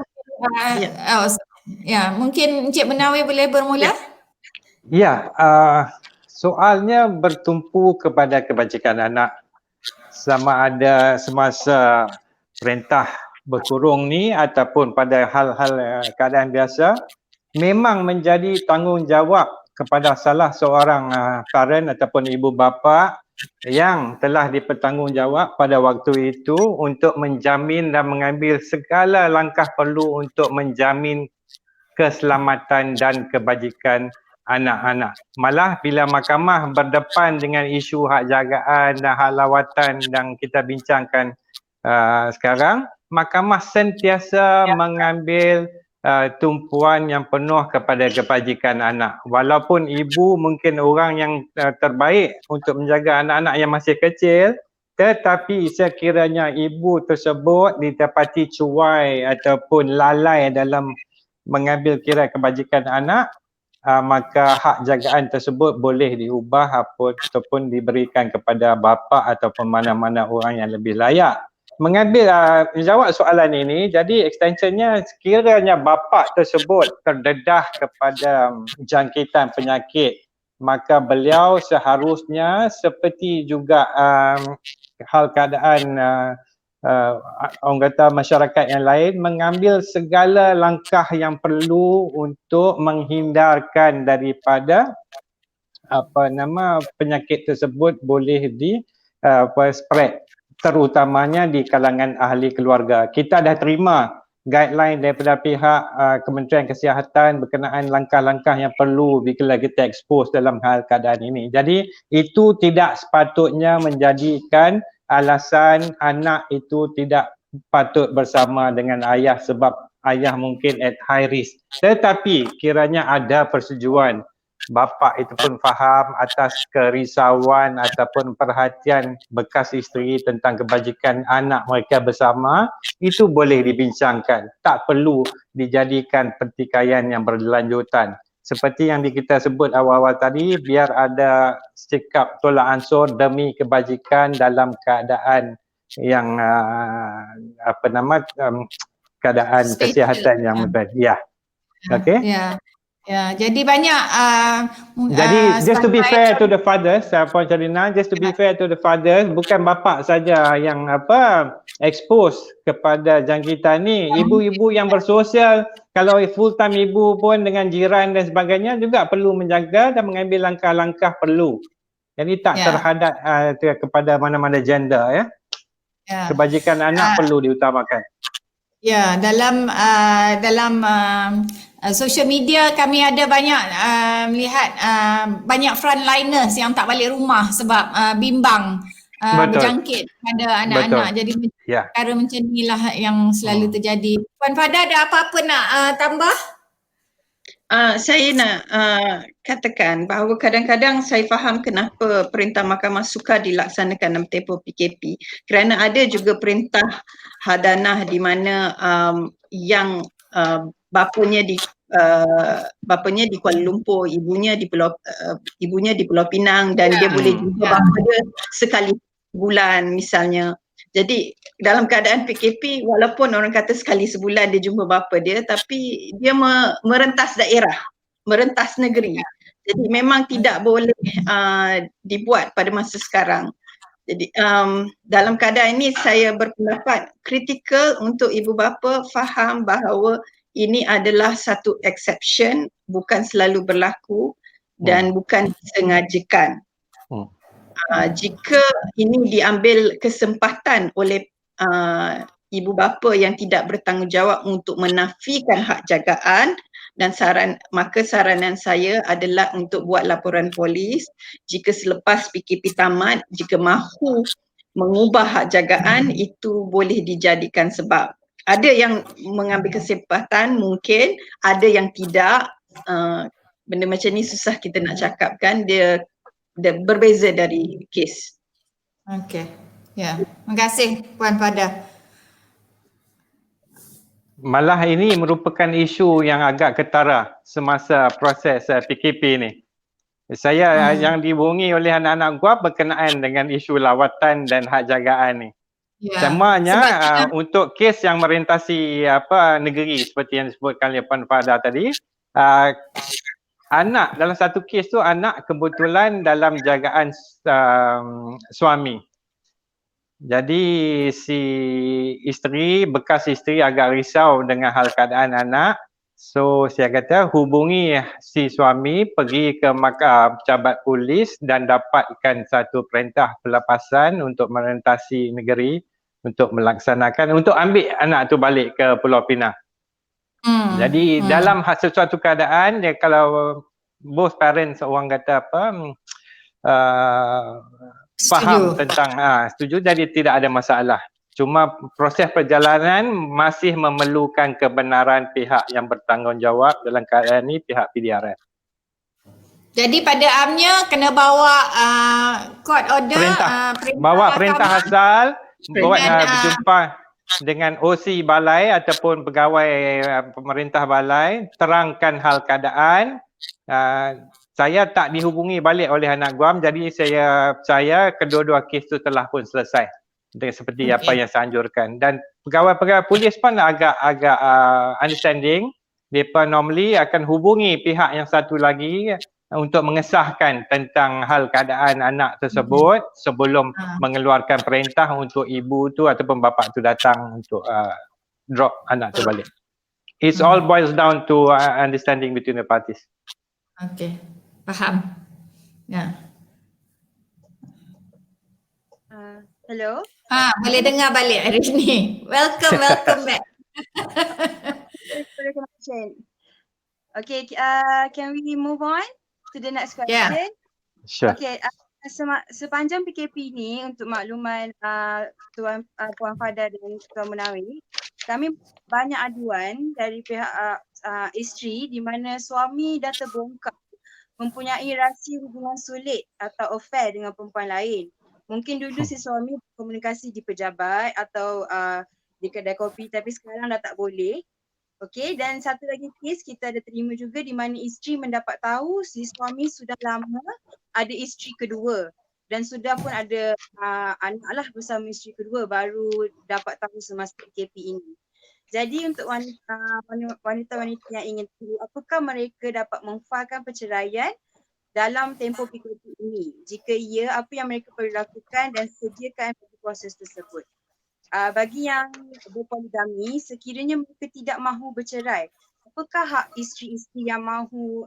Speaker 1: mungkin Encik Munawir boleh bermula?
Speaker 4: Ya, soalnya bertumpu kepada kebajikan anak. Sama ada semasa perintah berkurung ni ataupun pada hal-hal keadaan biasa, memang menjadi tanggungjawab kepada salah seorang parent ataupun ibu bapa yang telah dipertanggungjawab pada waktu itu untuk menjamin dan mengambil segala langkah perlu untuk menjamin keselamatan dan kebajikan anak-anak. Malah bila mahkamah berdepan dengan isu hak jagaan dan hak lawatan yang kita bincangkan sekarang, mahkamah sentiasa mengambil tumpuan yang penuh kepada kebajikan anak. Walaupun ibu mungkin orang yang terbaik untuk menjaga anak-anak yang masih kecil, tetapi sekiranya ibu tersebut didapati cuai ataupun lalai dalam mengambil kira kebajikan anak, maka hak jagaan tersebut boleh diubah ataupun diberikan kepada bapa ataupun mana-mana orang yang lebih layak. Mengambil menjawab soalan ini, jadi extensionnya sekiranya bapa tersebut terdedah kepada jangkitan penyakit, maka beliau seharusnya seperti juga hal keadaan orang kata masyarakat yang lain, mengambil segala langkah yang perlu untuk menghindarkan daripada penyakit tersebut boleh spread, terutamanya di kalangan ahli keluarga. Kita dah terima guideline daripada pihak Kementerian Kesihatan berkenaan langkah-langkah yang perlu bila kita expose dalam hal keadaan ini. Jadi itu tidak sepatutnya menjadikan alasan anak itu tidak patut bersama dengan ayah sebab ayah mungkin at high risk. Tetapi kiranya ada persetujuan, bapa itu pun faham atas kerisauan ataupun perhatian bekas isteri tentang kebajikan anak mereka bersama, itu boleh dibincangkan. Tak perlu dijadikan pertikaian yang berlanjutan. Seperti yang kita sebut awal-awal tadi, biar ada sikap tolak ansur demi kebajikan dalam keadaan yang keadaan kesihatan yang betul. Ya. Okey.
Speaker 1: Ya. Ya, jadi banyak
Speaker 4: jadi just to be fair to the fathers, Puan Sharina, just to be fair to the fathers, bukan bapa saja yang expose kepada jangkitan ni, ibu-ibu yang bersosial, kalau full time ibu pun dengan jiran dan sebagainya juga perlu menjaga dan mengambil langkah-langkah perlu. Jadi tak terhadap kepada mana-mana gender ya. Kebajikan anak perlu diutamakan.
Speaker 1: Ya, dalam social media kami ada banyak melihat banyak frontliners yang tak balik rumah sebab bimbang berjangkit pada anak-anak. Jadi perkara macam inilah yang selalu terjadi. Puan Fada ada apa-apa nak tambah?
Speaker 2: Saya nak katakan bahawa kadang-kadang saya faham kenapa perintah mahkamah sukar dilaksanakan dalam tempoh PKP, kerana ada juga perintah hadanah di mana yang bapanya di Kuala Lumpur, ibunya di Pulau Pinang dan dia boleh jumpa bapa dia sekali bulan misalnya. Jadi dalam keadaan PKP, walaupun orang kata sekali sebulan dia jumpa bapa dia, tapi dia merentas daerah, merentas negeri. Jadi memang tidak boleh dibuat pada masa sekarang. Jadi dalam keadaan ini saya berpendapat kritikal untuk ibu bapa faham bahawa ini adalah satu exception, bukan selalu berlaku dan bukan disengajakan. Jika ini diambil kesempatan oleh ibu bapa yang tidak bertanggungjawab untuk menafikan hak jagaan, dan saranan saya adalah untuk buat laporan polis jika selepas PKP tamat, jika mahu mengubah hak jagaan itu boleh dijadikan sebab. Ada yang mengambil kesempatan mungkin, ada yang tidak. Benda macam ni susah kita nak cakapkan, dia berbeza dari kes.
Speaker 1: Okey. Ya, terima kasih Puan Fada.
Speaker 4: Malah ini merupakan isu yang agak ketara semasa proses PKP ni. Saya yang dihubungi oleh anak-anak GUAM berkenaan dengan isu lawatan dan hak jagaan ni.
Speaker 1: Ya.
Speaker 4: Semanya untuk kes yang merintasi negeri seperti yang disebutkan oleh Puan Fada tadi, anak dalam satu kes tu anak kebetulan dalam jagaan suami. Jadi si bekas isteri agak risau dengan hal keadaan anak. So saya kata hubungi si suami, pergi ke pejabat polis dan dapatkan satu perintah pelepasan untuk merentasi negeri untuk melaksanakan, untuk ambil anak tu balik ke Pulau Pinang. Jadi dalam sesuatu keadaan, dia kalau both parents orang kata faham tentang setuju, jadi tidak ada masalah. Cuma proses perjalanan masih memerlukan kebenaran pihak yang bertanggungjawab, dalam keadaan ini pihak PDRM.
Speaker 1: Jadi pada amnya kena bawa court order,
Speaker 4: bawa perintah asal, buat berjumpa dengan OC balai ataupun pegawai pemerintah balai, terangkan hal keadaan. Saya tak dihubungi balik oleh anak GUAM, jadi saya percaya kedua-dua kes tu telah pun selesai seperti apa yang saya anjurkan. Dan pegawai-pegawai polis pun agak understanding. Mereka normally akan hubungi pihak yang satu lagi untuk mengesahkan tentang hal keadaan anak tersebut sebelum mengeluarkan perintah untuk ibu tu ataupun bapa tu datang untuk drop anak tu balik. It's all boils down to understanding between the parties.
Speaker 1: Okey, faham. Ya.
Speaker 3: Hello.
Speaker 1: Boleh dengar balik hari ni. Welcome back.
Speaker 3: Okay, can we move on to the next question?
Speaker 1: Yeah.
Speaker 4: Sure.
Speaker 3: Okay, sepanjang PKP ni untuk makluman Puan Fada dan Tuan Munawir, kami banyak aduan dari pihak isteri di mana suami dah terbongkar mempunyai rahsia hubungan sulit atau affair dengan perempuan lain. Mungkin dulu si suami berkomunikasi di pejabat atau di kedai kopi, tapi sekarang dah tak boleh. Okey, dan satu lagi kes kita ada terima juga di mana isteri mendapat tahu si suami sudah lama ada isteri kedua dan sudah pun ada anak lah bersama isteri kedua, baru dapat tahu semasa PKP ini. Jadi untuk wanita-wanita yang ingin tahu, apakah mereka dapat memfailkan perceraian dalam tempoh PKP ini? Jika ya, apa yang mereka perlu lakukan dan sediakan bagi proses tersebut? Bagi yang berpoligami, sekiranya mereka tidak mahu bercerai, apakah hak isteri-isteri yang mahu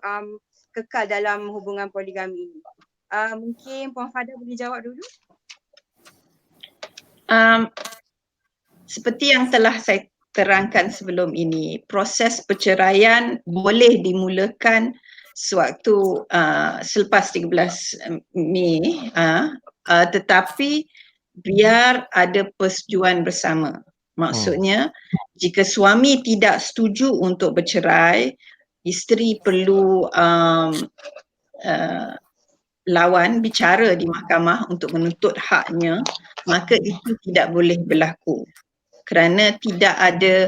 Speaker 3: kekal dalam hubungan poligami ini? Mungkin Puan Fada boleh jawab dulu?
Speaker 2: Seperti yang telah saya terangkan sebelum ini, proses perceraian boleh dimulakan sewaktu selepas 13 Mei, tetapi biar ada persetujuan bersama. Maksudnya jika suami tidak setuju untuk bercerai, isteri perlu lawan, bicara di mahkamah untuk menuntut haknya, maka itu tidak boleh berlaku. Kerana tidak ada,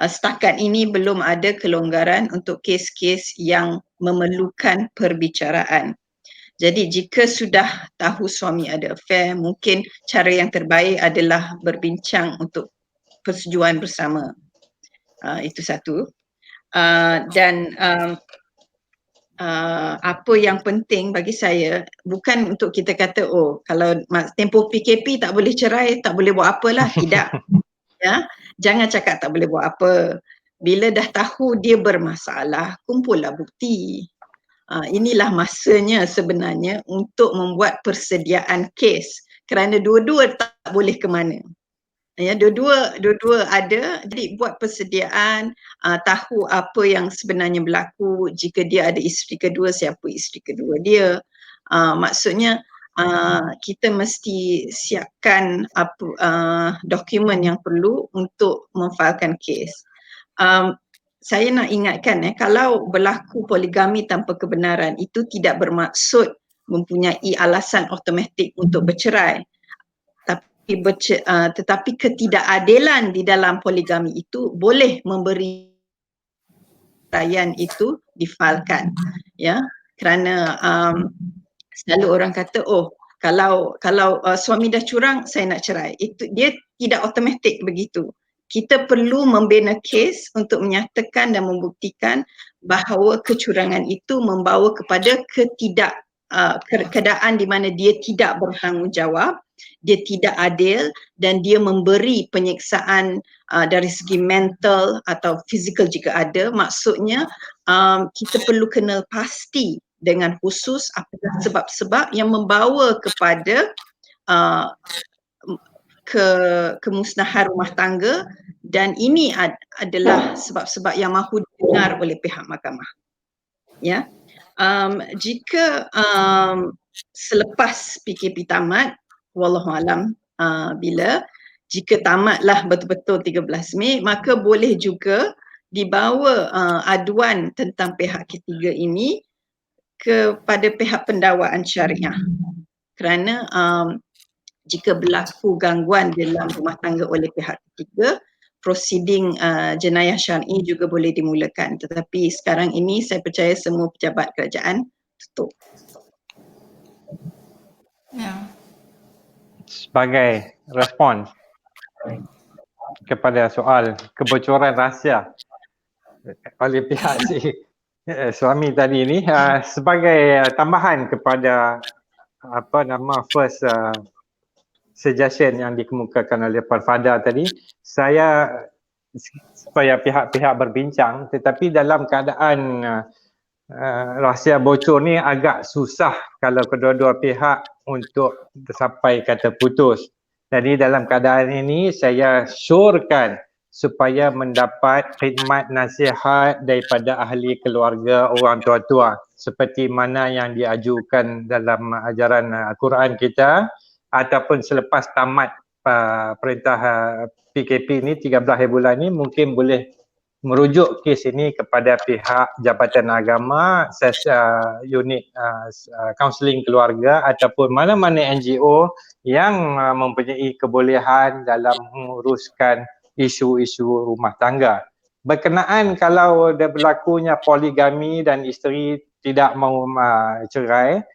Speaker 2: setakat ini belum ada kelonggaran untuk kes-kes yang memerlukan perbicaraan. Jadi jika sudah tahu suami ada affair, mungkin cara yang terbaik adalah berbincang untuk persetujuan bersama. Itu satu. Dan apa yang penting bagi saya, bukan untuk kita kata kalau tempoh PKP tak boleh cerai, tak boleh buat apalah. Tidak. Ya, jangan cakap tak boleh buat apa. Bila dah tahu dia bermasalah, kumpullah bukti. Inilah masanya sebenarnya untuk membuat persediaan kes, kerana dua-dua tak boleh ke mana. Ya, dua-dua ada. Jadi buat persediaan, tahu apa yang sebenarnya berlaku. Jika dia ada isteri kedua, siapa isteri kedua dia. Maksudnya kita mesti siapkan apa dokumen yang perlu untuk memfailkan kes. Saya nak ingatkan kalau berlaku poligami tanpa kebenaran itu tidak bermaksud mempunyai alasan automatik untuk bercerai. Tetapi ketidakadilan di dalam poligami itu boleh memberi perayaan itu difailkan, ya, kerana selalu orang kata kalau suami dah curang saya nak cerai, itu dia tidak automatik begitu. Kita perlu membina kes untuk menyatakan dan membuktikan bahawa kecurangan itu membawa kepada keadaan di mana dia tidak bertanggungjawab, dia tidak adil dan dia memberi penyiksaan dari segi mental atau fizikal jika ada. Maksudnya kita perlu kenal pasti dengan khusus apakah sebab-sebab yang membawa kepada kemusnahan rumah tangga, dan ini adalah sebab-sebab yang mahu didengar oleh pihak mahkamah. Ya. Jika selepas PKP tamat, wallahualam jika tamatlah betul-betul 13 Mei, maka boleh juga dibawa aduan tentang pihak ketiga ini kepada pihak pendakwaan syariah. Kerana jika berlaku gangguan dalam rumah tangga oleh pihak ketiga, prosiding jenayah syar'i juga boleh dimulakan. Tetapi sekarang ini saya percaya semua pejabat kerajaan tutup.
Speaker 1: Ya.
Speaker 4: Sebagai respon kepada soal kebocoran rahsia oleh pihak si suami tadi ini, sebagai tambahan kepada first suggestion yang dikemukakan oleh Puan Fada tadi, saya supaya pihak-pihak berbincang, tetapi dalam keadaan rahsia bocor ni agak susah kalau kedua-dua pihak untuk sampai kata putus. Jadi dalam keadaan ini saya syorkan supaya mendapat khidmat nasihat daripada ahli keluarga, orang tua-tua, seperti mana yang diajukan dalam ajaran Al-Quran kita, ataupun selepas tamat perintah PKP ni 13 bulan ni, mungkin boleh merujuk kes ini kepada pihak Jabatan Agama, unit kaunseling keluarga ataupun mana-mana NGO yang mempunyai kebolehan dalam menguruskan isu-isu rumah tangga. Berkenaan kalau ada berlakunya poligami dan isteri tidak mahu cerai,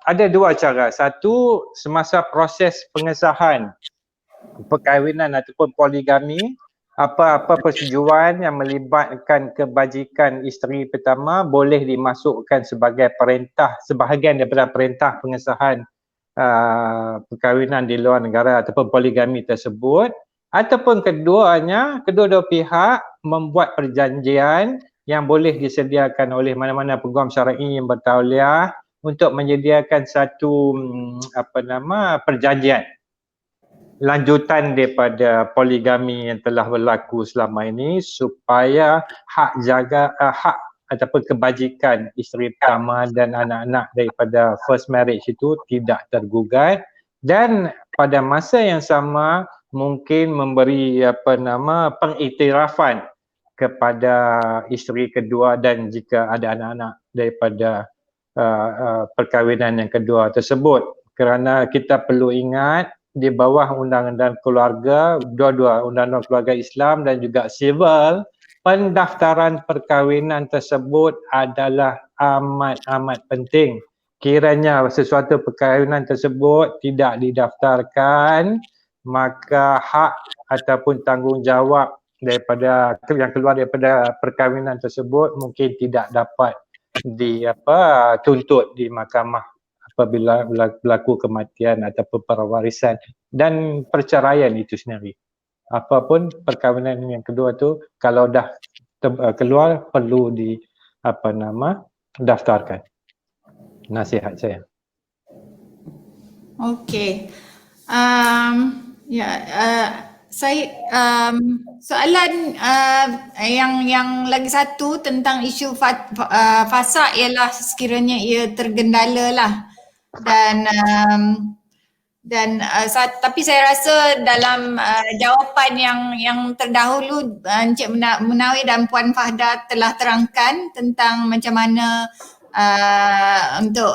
Speaker 4: ada dua cara. Satu, semasa proses pengesahan perkahwinan ataupun poligami, apa-apa persetujuan yang melibatkan kebajikan isteri pertama boleh dimasukkan sebagai perintah, sebahagian daripada perintah pengesahan perkahwinan di luar negara ataupun poligami tersebut. Ataupun kedua-dua pihak membuat perjanjian yang boleh disediakan oleh mana-mana peguam syar'i yang bertauliah untuk menyediakan satu perjanjian lanjutan daripada poligami yang telah berlaku selama ini, supaya hak ataupun kebajikan isteri pertama dan anak-anak daripada first marriage itu tidak tergugat, dan pada masa yang sama mungkin memberi pengiktirafan kepada isteri kedua dan jika ada anak-anak daripada perkahwinan yang kedua tersebut. Kerana kita perlu ingat di bawah undang-undang keluarga, dua-dua undang-undang keluarga Islam dan juga civil, pendaftaran perkahwinan tersebut adalah amat penting. Kiranya sesuatu perkahwinan tersebut tidak didaftarkan, maka hak ataupun tanggungjawab daripada yang keluar daripada perkahwinan tersebut mungkin tidak dapat dituntut di mahkamah apabila berlaku kematian ataupun pewarisan dan perceraian itu sendiri. Apapun perkahwinan yang kedua tu, kalau dah keluar perlu daftarkan. Nasihat saya.
Speaker 1: Okey. Ya, saya soalan yang lagi satu tentang isu fasa ialah sekiranya ia tergendala lah dan tapi saya rasa dalam jawapan yang terdahulu Encik Munawir dan Puan Fahda telah terangkan tentang macam mana untuk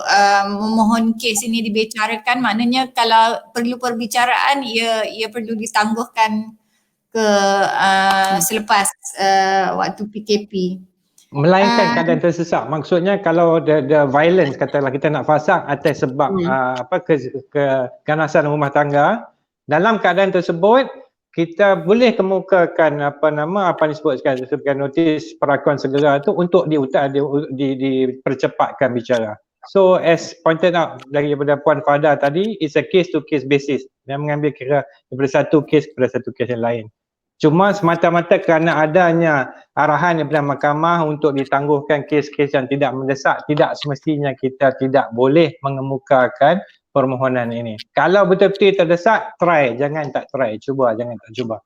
Speaker 1: memohon kes ini dibicarakan, maknanya kalau perlu perbicaraan ia perlu ditangguhkan ke selepas waktu PKP.
Speaker 4: Melainkan keadaan tersesak. Maksudnya kalau the violence, katakanlah kita nak fasak atas sebab keganasan rumah tangga, dalam keadaan tersebut kita boleh kemukakan apa disebutkan sebagai notis perakuan segera tu untuk dipercepatkan bicara. So as pointed out daripada Puan Fahda tadi, it's a case to case basis. Dia mengambil kira daripada satu kes kepada satu kes yang lain. Cuma semata-mata kerana adanya arahan daripada mahkamah untuk ditangguhkan kes-kes yang tidak mendesak, tidak semestinya kita tidak boleh mengemukakan permohonan ini. Kalau betul-betul terdesak, try. Jangan tak try. Cuba, jangan tak cuba.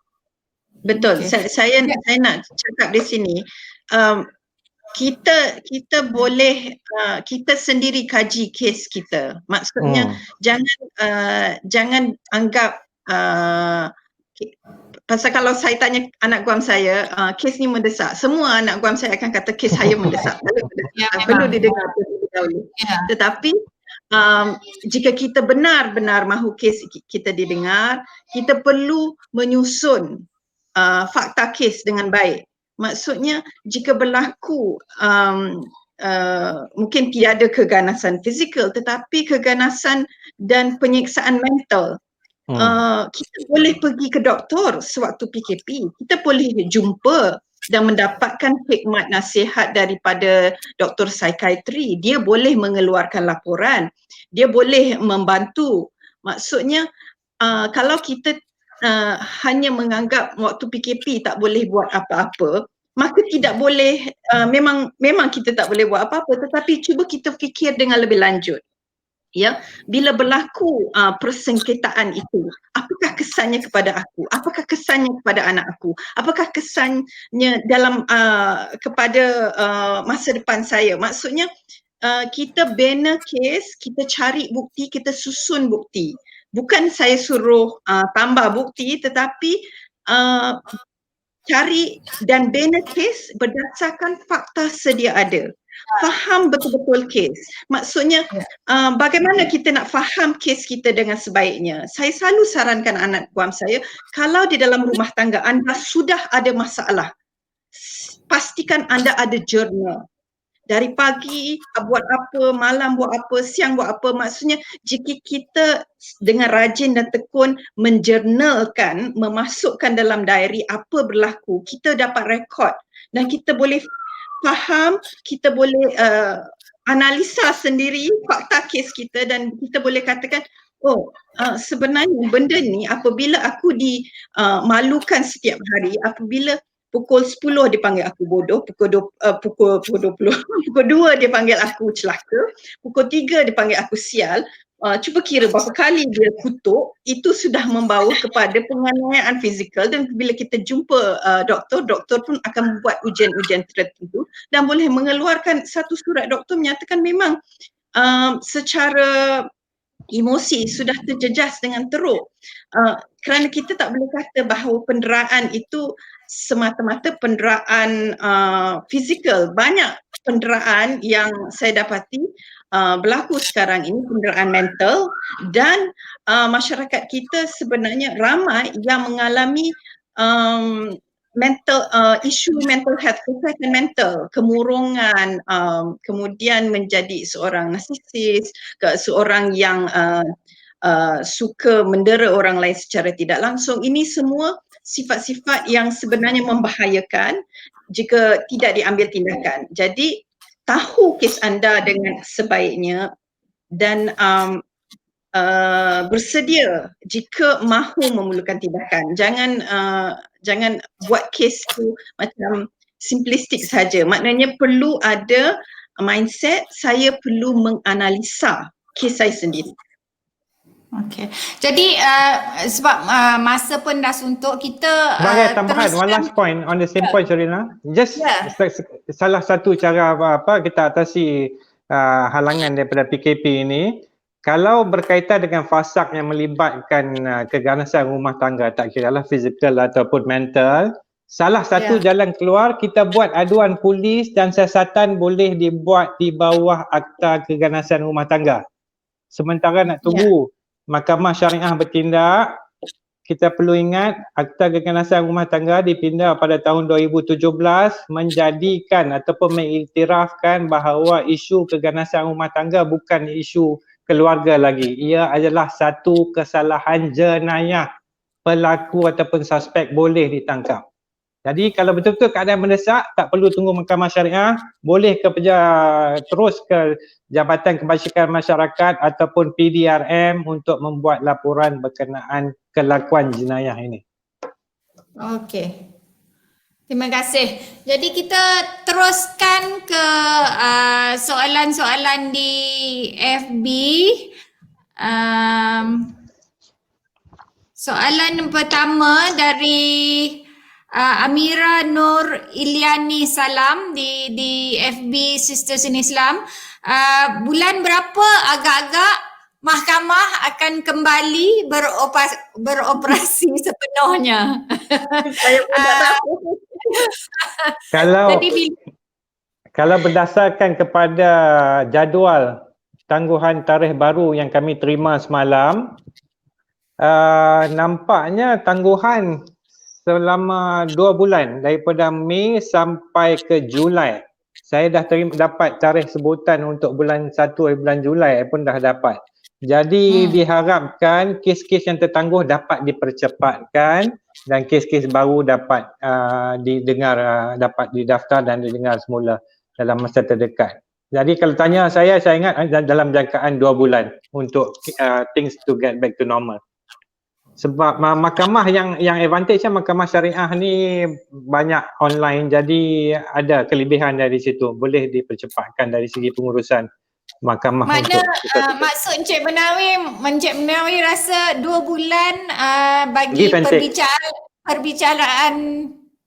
Speaker 2: Betul. Saya nak cakap di sini, kita boleh kita sendiri kaji kes kita. Maksudnya jangan anggap pasal kalau saya tanya anak guam saya, kes ni mendesak, semua anak guam saya akan kata kes saya mendesak. Perlu didengar terlebih dahulu. Tetapi jika kita benar-benar mahu kes kita didengar, kita perlu menyusun fakta kes dengan baik. Maksudnya jika berlaku mungkin tiada keganasan fizikal tetapi keganasan dan penyiksaan mental, kita boleh pergi ke doktor sewaktu PKP. Kita boleh jumpa dan mendapatkan khidmat nasihat daripada doktor psikiatri. Dia boleh mengeluarkan laporan. Dia boleh membantu. Maksudnya kalau kita hanya menganggap waktu PKP tak boleh buat apa-apa, maka tidak boleh, memang kita tak boleh buat apa-apa, tetapi cuba kita fikir dengan lebih lanjut. Ya, bila berlaku persengketaan itu, apakah kesannya kepada aku? Apakah kesannya kepada anak aku? Apakah kesannya dalam kepada masa depan saya? Maksudnya kita bina kes, kita cari bukti, kita susun bukti. Bukan saya suruh tambah bukti, tetapi cari dan bina kes berdasarkan fakta sedia ada. Faham betul-betul kes. Maksudnya bagaimana kita nak faham kes kita dengan sebaiknya. Saya selalu sarankan anak guam saya, kalau di dalam rumah tangga anda sudah ada masalah, pastikan anda ada jurnal. Dari pagi buat apa, malam buat apa, siang buat apa. Maksudnya jika kita dengan rajin dan tekun menjurnalkan, memasukkan dalam diary apa berlaku, kita dapat rekod dan kita boleh faham, kita boleh analisa sendiri fakta kes kita dan kita boleh katakan, sebenarnya benda ni apabila aku dimalukan setiap hari, apabila pukul 10 dia panggil aku bodoh, pukul 2 dia panggil aku celaka, pukul 3 dia panggil aku sial, cuba kira berapa kali dia kutuk, itu sudah membawa kepada penganiayaan fizikal dan bila kita jumpa doktor pun akan membuat ujian-ujian tertentu dan boleh mengeluarkan satu surat doktor menyatakan memang secara emosi sudah terjejas dengan teruk. Kerana kita tak boleh kata bahawa penderaan itu semata-mata penderaan fizikal. Banyak penderaan yang saya dapati berlaku sekarang ini, penderaan mental, dan masyarakat kita sebenarnya ramai yang mengalami isu mental health, kesihatan mental, kemurungan, kemudian menjadi seorang narsisis, seorang yang suka mendera orang lain secara tidak langsung. Ini semua sifat-sifat yang sebenarnya membahayakan jika tidak diambil tindakan. Jadi tahu kes anda dengan sebaiknya dan bersedia jika mahu memerlukan tindakan. Jangan buat kes tu macam simplistik saja. Maknanya perlu ada mindset, saya perlu menganalisa kes saya sendiri.
Speaker 1: Okey. Jadi sebab masa pun dah suntuk, kita
Speaker 4: Sebagai tambahan, one
Speaker 1: teruskan.
Speaker 4: last point on the same point, Sharina. Just salah satu cara apa kita atasi halangan daripada PKP ini, kalau berkaitan dengan fasak yang melibatkan keganasan rumah tangga, tak kira lah fizikal ataupun mental, salah satu jalan keluar, kita buat aduan polis dan siasatan boleh dibuat di bawah Akta Keganasan Rumah Tangga. Sementara nak tunggu Mahkamah Syariah bertindak, kita perlu ingat Akta Keganasan Rumah Tangga dipindah pada tahun 2017 menjadikan ataupun mengiktirafkan bahawa isu keganasan rumah tangga bukan isu keluarga lagi. Ia adalah satu kesalahan jenayah. Pelaku ataupun suspek boleh ditangkap. Jadi kalau betul-betul keadaan mendesak, tak perlu tunggu Mahkamah Syariah, boleh terus ke Jabatan Kebajikan Masyarakat ataupun PDRM untuk membuat laporan berkenaan kelakuan jenayah ini.
Speaker 1: Okey. Terima kasih. Jadi kita teruskan ke soalan-soalan di FB. Soalan pertama dari Amira Nur Iliani Salam di FB Sisters in Islam. Bulan berapa agak-agak mahkamah akan kembali beroperasi sepenuhnya?
Speaker 3: Saya pun tak tahu.
Speaker 4: Kalau berdasarkan kepada jadual tangguhan tarikh baru yang kami terima semalam, nampaknya tangguhan selama 2 bulan daripada Mei sampai ke Julai. Saya dah dapat tarikh sebutan untuk bulan 1 bulan Julai pun dah dapat. Jadi diharapkan kes-kes yang tertangguh dapat dipercepatkan dan kes-kes baru dapat didengar, dapat didaftar dan didengar semula dalam masa terdekat. Jadi kalau tanya saya ingat dalam jangkaan 2 bulan untuk things to get back to normal. Sebab mahkamah yang advantage mahkamah syariah ni banyak online, jadi ada kelebihan dari situ, boleh dipercepatkan dari segi pengurusan mahkamah.
Speaker 1: Maksud Encik Menawi rasa 2 bulan bagi perbicaraan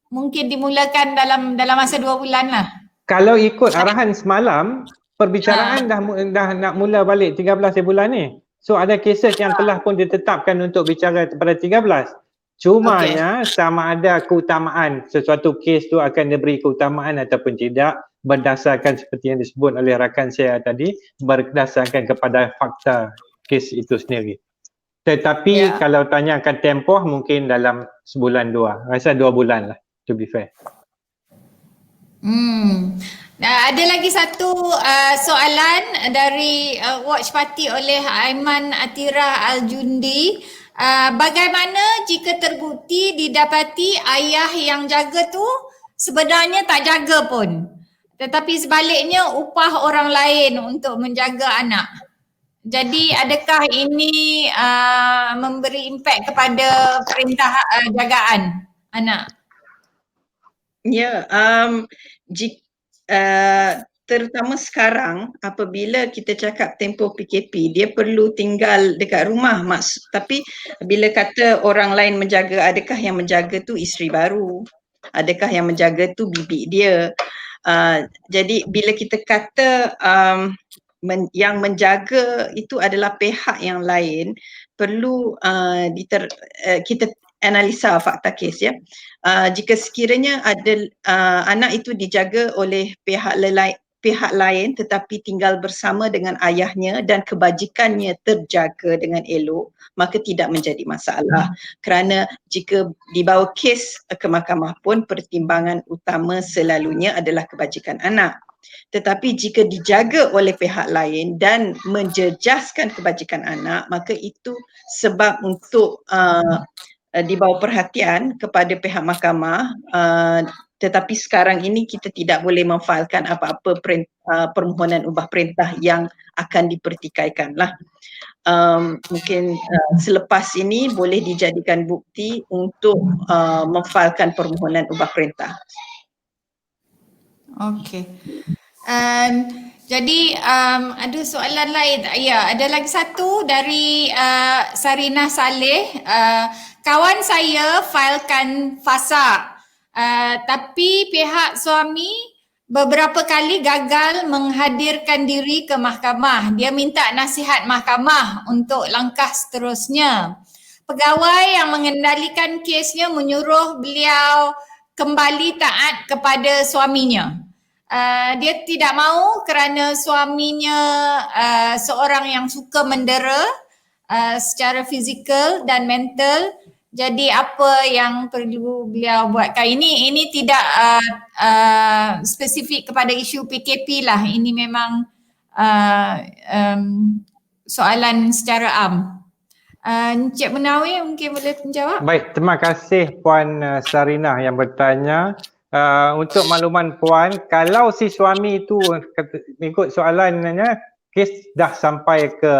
Speaker 1: mungkin dimulakan dalam masa 2 bulan lah.
Speaker 4: Kalau ikut arahan semalam, perbicaraan dah nak mula balik 13 bulan ni. So ada kes yang telah pun ditetapkan untuk bicara pada 13. Cumanya sama ada keutamaan sesuatu kes tu akan diberi keutamaan ataupun tidak berdasarkan seperti yang disebut oleh rakan saya tadi, berdasarkan kepada fakta kes itu sendiri. Tetapi kalau tanyakan tempoh mungkin dalam sebulan 2. Rasa 2 bulan lah, to be fair.
Speaker 1: Ada lagi satu soalan dari watch party oleh Aiman Atira Al-Jundi. Bagaimana jika terbukti didapati ayah yang jaga tu sebenarnya tak jaga pun, tetapi sebaliknya upah orang lain untuk menjaga anak? Jadi adakah ini memberi impak kepada perintah jagaan anak?
Speaker 2: Ya, terutama sekarang apabila kita cakap tempoh PKP, dia perlu tinggal dekat rumah. Tapi bila kata orang lain menjaga, adakah yang menjaga tu isteri baru? Adakah yang menjaga tu bibik dia? Jadi bila kita kata yang menjaga itu adalah pihak yang lain, perlu kita analisa fakta kes ya. Jika sekiranya ada anak itu dijaga oleh pihak lain tetapi tinggal bersama dengan ayahnya dan kebajikannya terjaga dengan elok, maka tidak menjadi masalah. Kerana jika dibawa kes ke mahkamah pun pertimbangan utama selalunya adalah kebajikan anak. Tetapi jika dijaga oleh pihak lain dan menjejaskan kebajikan anak, maka itu sebab untuk dibawa perhatian kepada pihak mahkamah, tetapi sekarang ini kita tidak boleh memfailkan apa-apa permohonan ubah perintah yang akan dipertikaikan lah. Mungkin selepas ini boleh dijadikan bukti untuk memfailkan permohonan ubah perintah.
Speaker 1: Okey. Jadi ada soalan lain. Ya, ada lagi satu dari Sarina Saleh. Kawan saya failkan fasa, tapi pihak suami beberapa kali gagal menghadirkan diri ke mahkamah. Dia minta nasihat mahkamah untuk langkah seterusnya. Pegawai yang mengendalikan kesnya menyuruh beliau kembali taat kepada suaminya. Dia tidak mahu kerana suaminya seorang yang suka mendera secara fizikal dan mental. Jadi apa yang perlu beliau buatkan? Ini tidak spesifik kepada isu PKP lah. Ini memang soalan secara am. Encik Munawir mungkin boleh menjawab?
Speaker 4: Baik, terima kasih Puan Sarinah yang bertanya. Untuk makluman Puan, kalau si suami itu ikut soalannya, kes dah sampai ke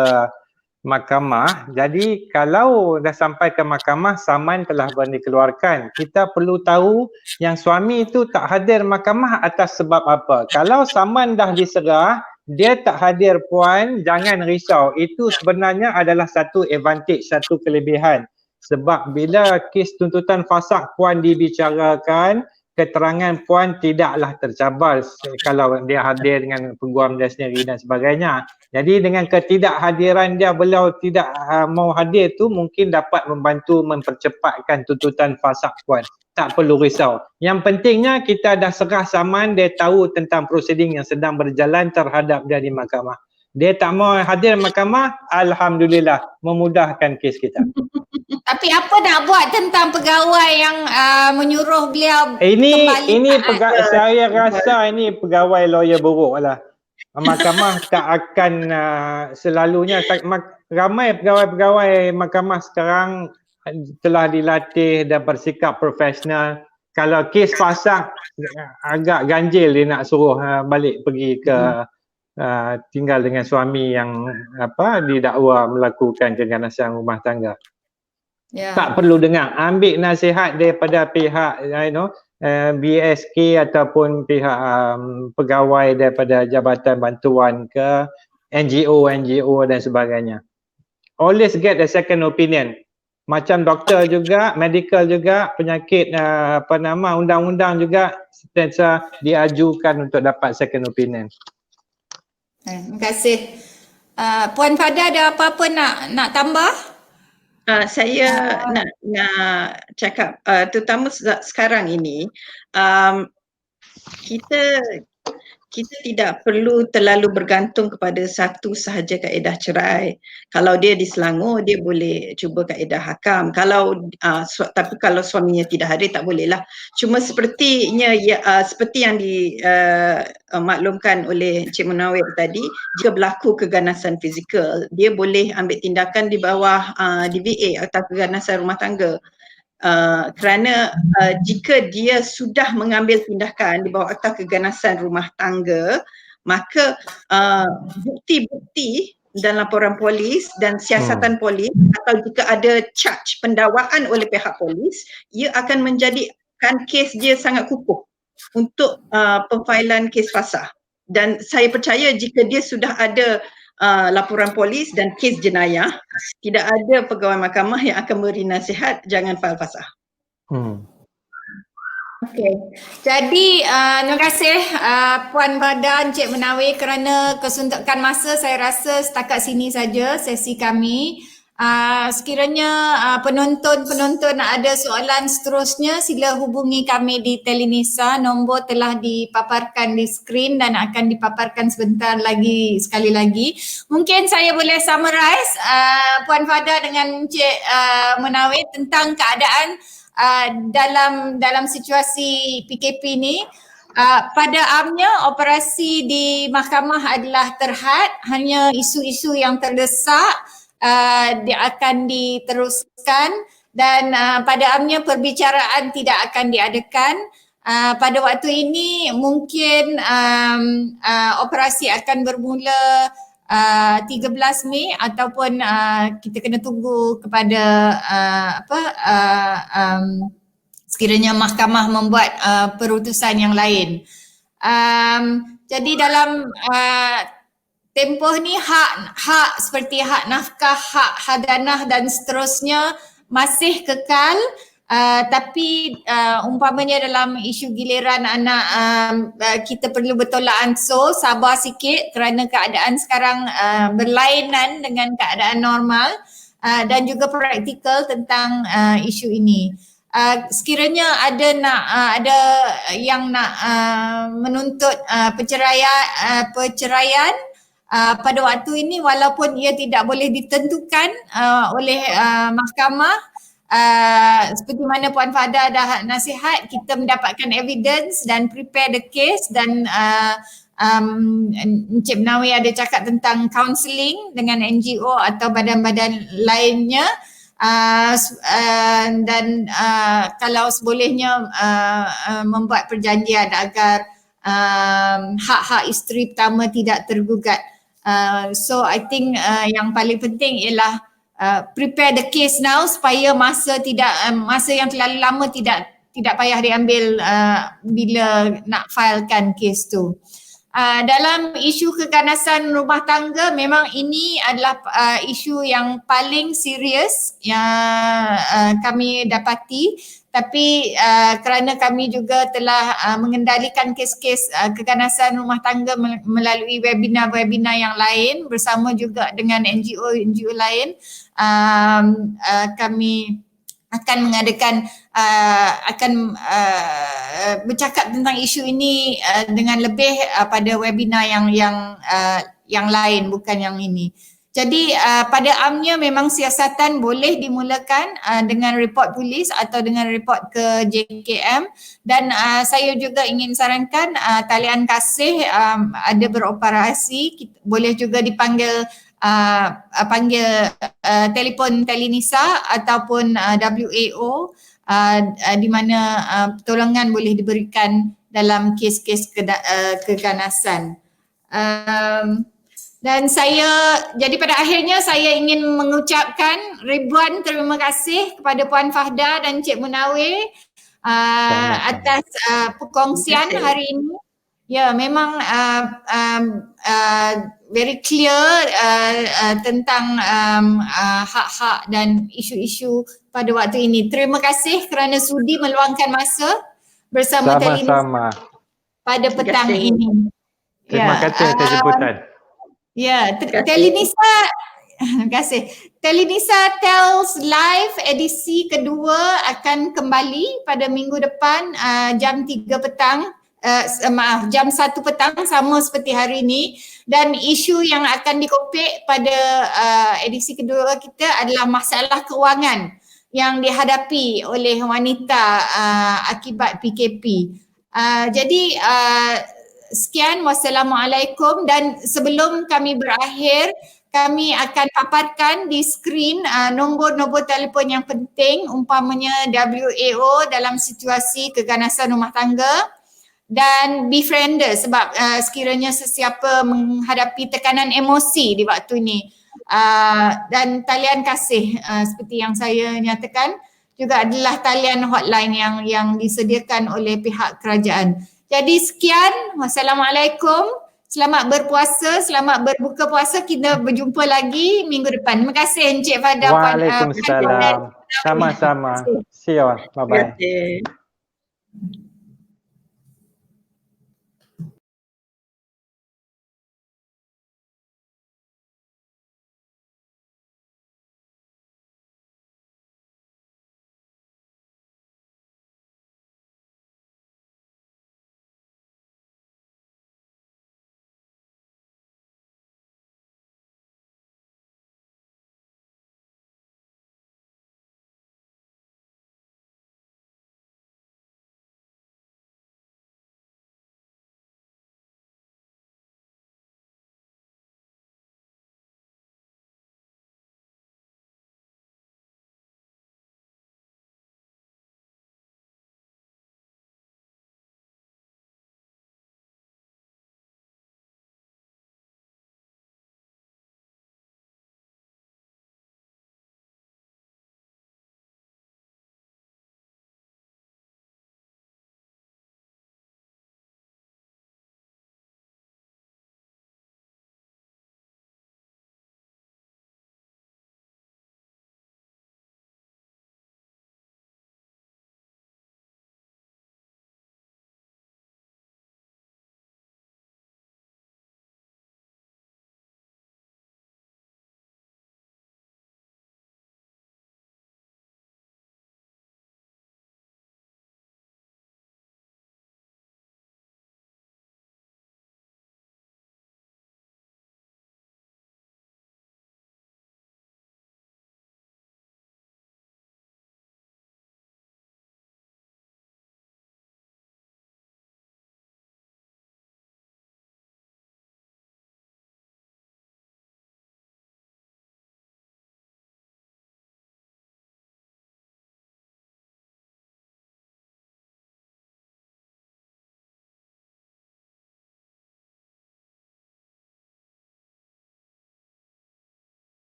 Speaker 4: mahkamah, jadi kalau dah sampai ke mahkamah, saman telah dikeluarkan. Kita perlu tahu yang suami itu tak hadir mahkamah atas sebab apa. Kalau saman dah diserah, dia tak hadir Puan, jangan risau. Itu sebenarnya adalah satu advantage, satu kelebihan. Sebab bila kes tuntutan fasakh Puan dibicarakan, keterangan Puan tidaklah tercabar kalau dia hadir dengan peguam dia sendiri dan sebagainya. Jadi dengan ketidakhadiran dia, beliau tidak mau hadir tu mungkin dapat membantu mempercepatkan tuntutan fasakh Puan. Tak perlu risau. Yang pentingnya kita dah serah saman, dia tahu tentang prosiding yang sedang berjalan terhadap dia di mahkamah. Dia tak mau hadir mahkamah, alhamdulillah memudahkan kes kita.
Speaker 1: Tapi apa nak buat tentang pegawai yang menyuruh beliau kembali taat?
Speaker 4: Saya rasa ini pegawai lawyer buruk lah. Mahkamah tak akan selalunya, ramai pegawai-pegawai mahkamah sekarang telah dilatih dan bersikap profesional. Kalau kes fasakh agak ganjil dia nak suruh balik pergi ke tinggal dengan suami yang didakwa melakukan keganasan rumah tangga. Tak perlu dengar, ambil nasihat daripada pihak BSK ataupun pihak pegawai daripada Jabatan Bantuan ke NGO dan sebagainya. Always get a second opinion. Macam doktor juga, medical juga, penyakit undang-undang juga sentiasa diajukan untuk dapat second opinion.
Speaker 1: Terima kasih. Puan Fada ada apa-apa nak tambah?
Speaker 2: Saya nak cakap terutama sekarang ini kita tidak perlu terlalu bergantung kepada satu sahaja kaedah cerai. Kalau dia di Selangor, dia boleh cuba kaedah hakam. Tapi kalau suaminya tidak hadir, tak bolehlah. Cuma seperti yang dimaklumkan oleh Encik Munawir tadi, jika berlaku keganasan fizikal, dia boleh ambil tindakan di bawah DVA atau keganasan rumah tangga. Kerana jika dia sudah mengambil tindakan di bawah Akta Keganasan Rumah Tangga, maka bukti-bukti dan laporan polis dan siasatan polis, atau jika ada charge pendakwaan oleh pihak polis, ia akan menjadikan kes dia sangat kukuh untuk pemfailan kes fasakh. Dan saya percaya jika dia sudah ada laporan polis dan kes jenayah, tidak ada pegawai mahkamah yang akan beri nasihat jangan fail fasakh.
Speaker 1: Okey. Jadi terima kasih Puan Fada, Encik Munawir kerana kesuntukan masa. Saya rasa setakat sini saja sesi kami. Sekiranya penonton-penonton ada soalan seterusnya, sila hubungi kami di Telenisa. Nombor telah dipaparkan di skrin dan akan dipaparkan sebentar lagi, sekali lagi. Mungkin saya boleh summarize Puan Fada dengan Encik Munawir tentang keadaan dalam situasi PKP ni. Pada amnya operasi di mahkamah adalah terhad, hanya isu-isu yang terdesak dia akan diteruskan, dan pada amnya perbicaraan tidak akan diadakan. Pada waktu ini mungkin operasi akan bermula 13 Mei ataupun kita kena tunggu kepada sekiranya mahkamah membuat perutusan yang lain. Jadi dalam tempoh ni hak seperti hak nafkah, hak hadanah dan seterusnya masih kekal, tapi umpamanya dalam isu giliran anak kita perlu bertolak ansur, sabar sikit kerana keadaan sekarang berlainan dengan keadaan normal dan juga praktikal tentang isu ini. Sekiranya ada yang nak menuntut perceraian pada waktu ini, walaupun ia tidak boleh ditentukan oleh mahkamah, seperti mana Puan Fahda dah nasihat, kita mendapatkan evidence dan prepare the case, dan Encik Menawi ada cakap tentang counselling dengan NGO atau badan-badan lainnya. Dan kalau sebolehnya membuat perjanjian agar hak-hak isteri pertama tidak tergugat. So I think yang paling penting ialah prepare the case now supaya masa yang terlalu lama tidak payah diambil bila nak filekan case tu. Dalam isu keganasan rumah tangga, memang ini adalah isu yang paling serius yang kami dapati, tapi kerana kami juga telah mengendalikan kes-kes keganasan rumah tangga melalui webinar-webinar yang lain bersama juga dengan NGO lain, kami akan mengadakan bercakap tentang isu ini dengan lebih pada webinar yang lain, bukan yang ini. Jadi pada amnya memang siasatan boleh dimulakan dengan report polis atau dengan report ke JKM, dan saya juga ingin sarankan talian kasih ada beroperasi, boleh juga dipanggil telefon Telenisa ataupun WAO di mana pertolongan boleh diberikan dalam kes-kes keganasan. Dan jadi pada akhirnya saya ingin mengucapkan ribuan terima kasih kepada Puan Fahda dan Encik Munawir atas perkongsian hari ini. Ya, memang very clear tentang hak-hak dan isu-isu pada waktu ini. Terima kasih kerana sudi meluangkan masa bersama Telenisa pada petang ini.
Speaker 4: Terima kasih atas jemputan.
Speaker 1: Telenisa, terima kasih. Telenisa Tels Live edisi kedua akan kembali pada minggu depan jam 3 petang. Jam 1 petang sama seperti hari ini, dan isu yang akan dikopik pada edisi kedua kita adalah masalah kewangan yang dihadapi oleh wanita akibat PKP. Jadi sekian, wassalamualaikum, dan sebelum kami berakhir, kami akan paparkan di skrin nombor-nombor telefon yang penting, umpamanya WAO dalam situasi keganasan rumah tangga, dan befriender sebab sekiranya sesiapa menghadapi tekanan emosi di waktu ini, dan talian kasih seperti yang saya nyatakan juga adalah talian hotline yang disediakan oleh pihak kerajaan. Jadi sekian, wassalamualaikum, selamat berpuasa, selamat berbuka puasa, kita berjumpa lagi minggu depan. Terima kasih Encik Fahda.
Speaker 4: Waalaikumsalam. Sama-sama. See you. Bye-bye.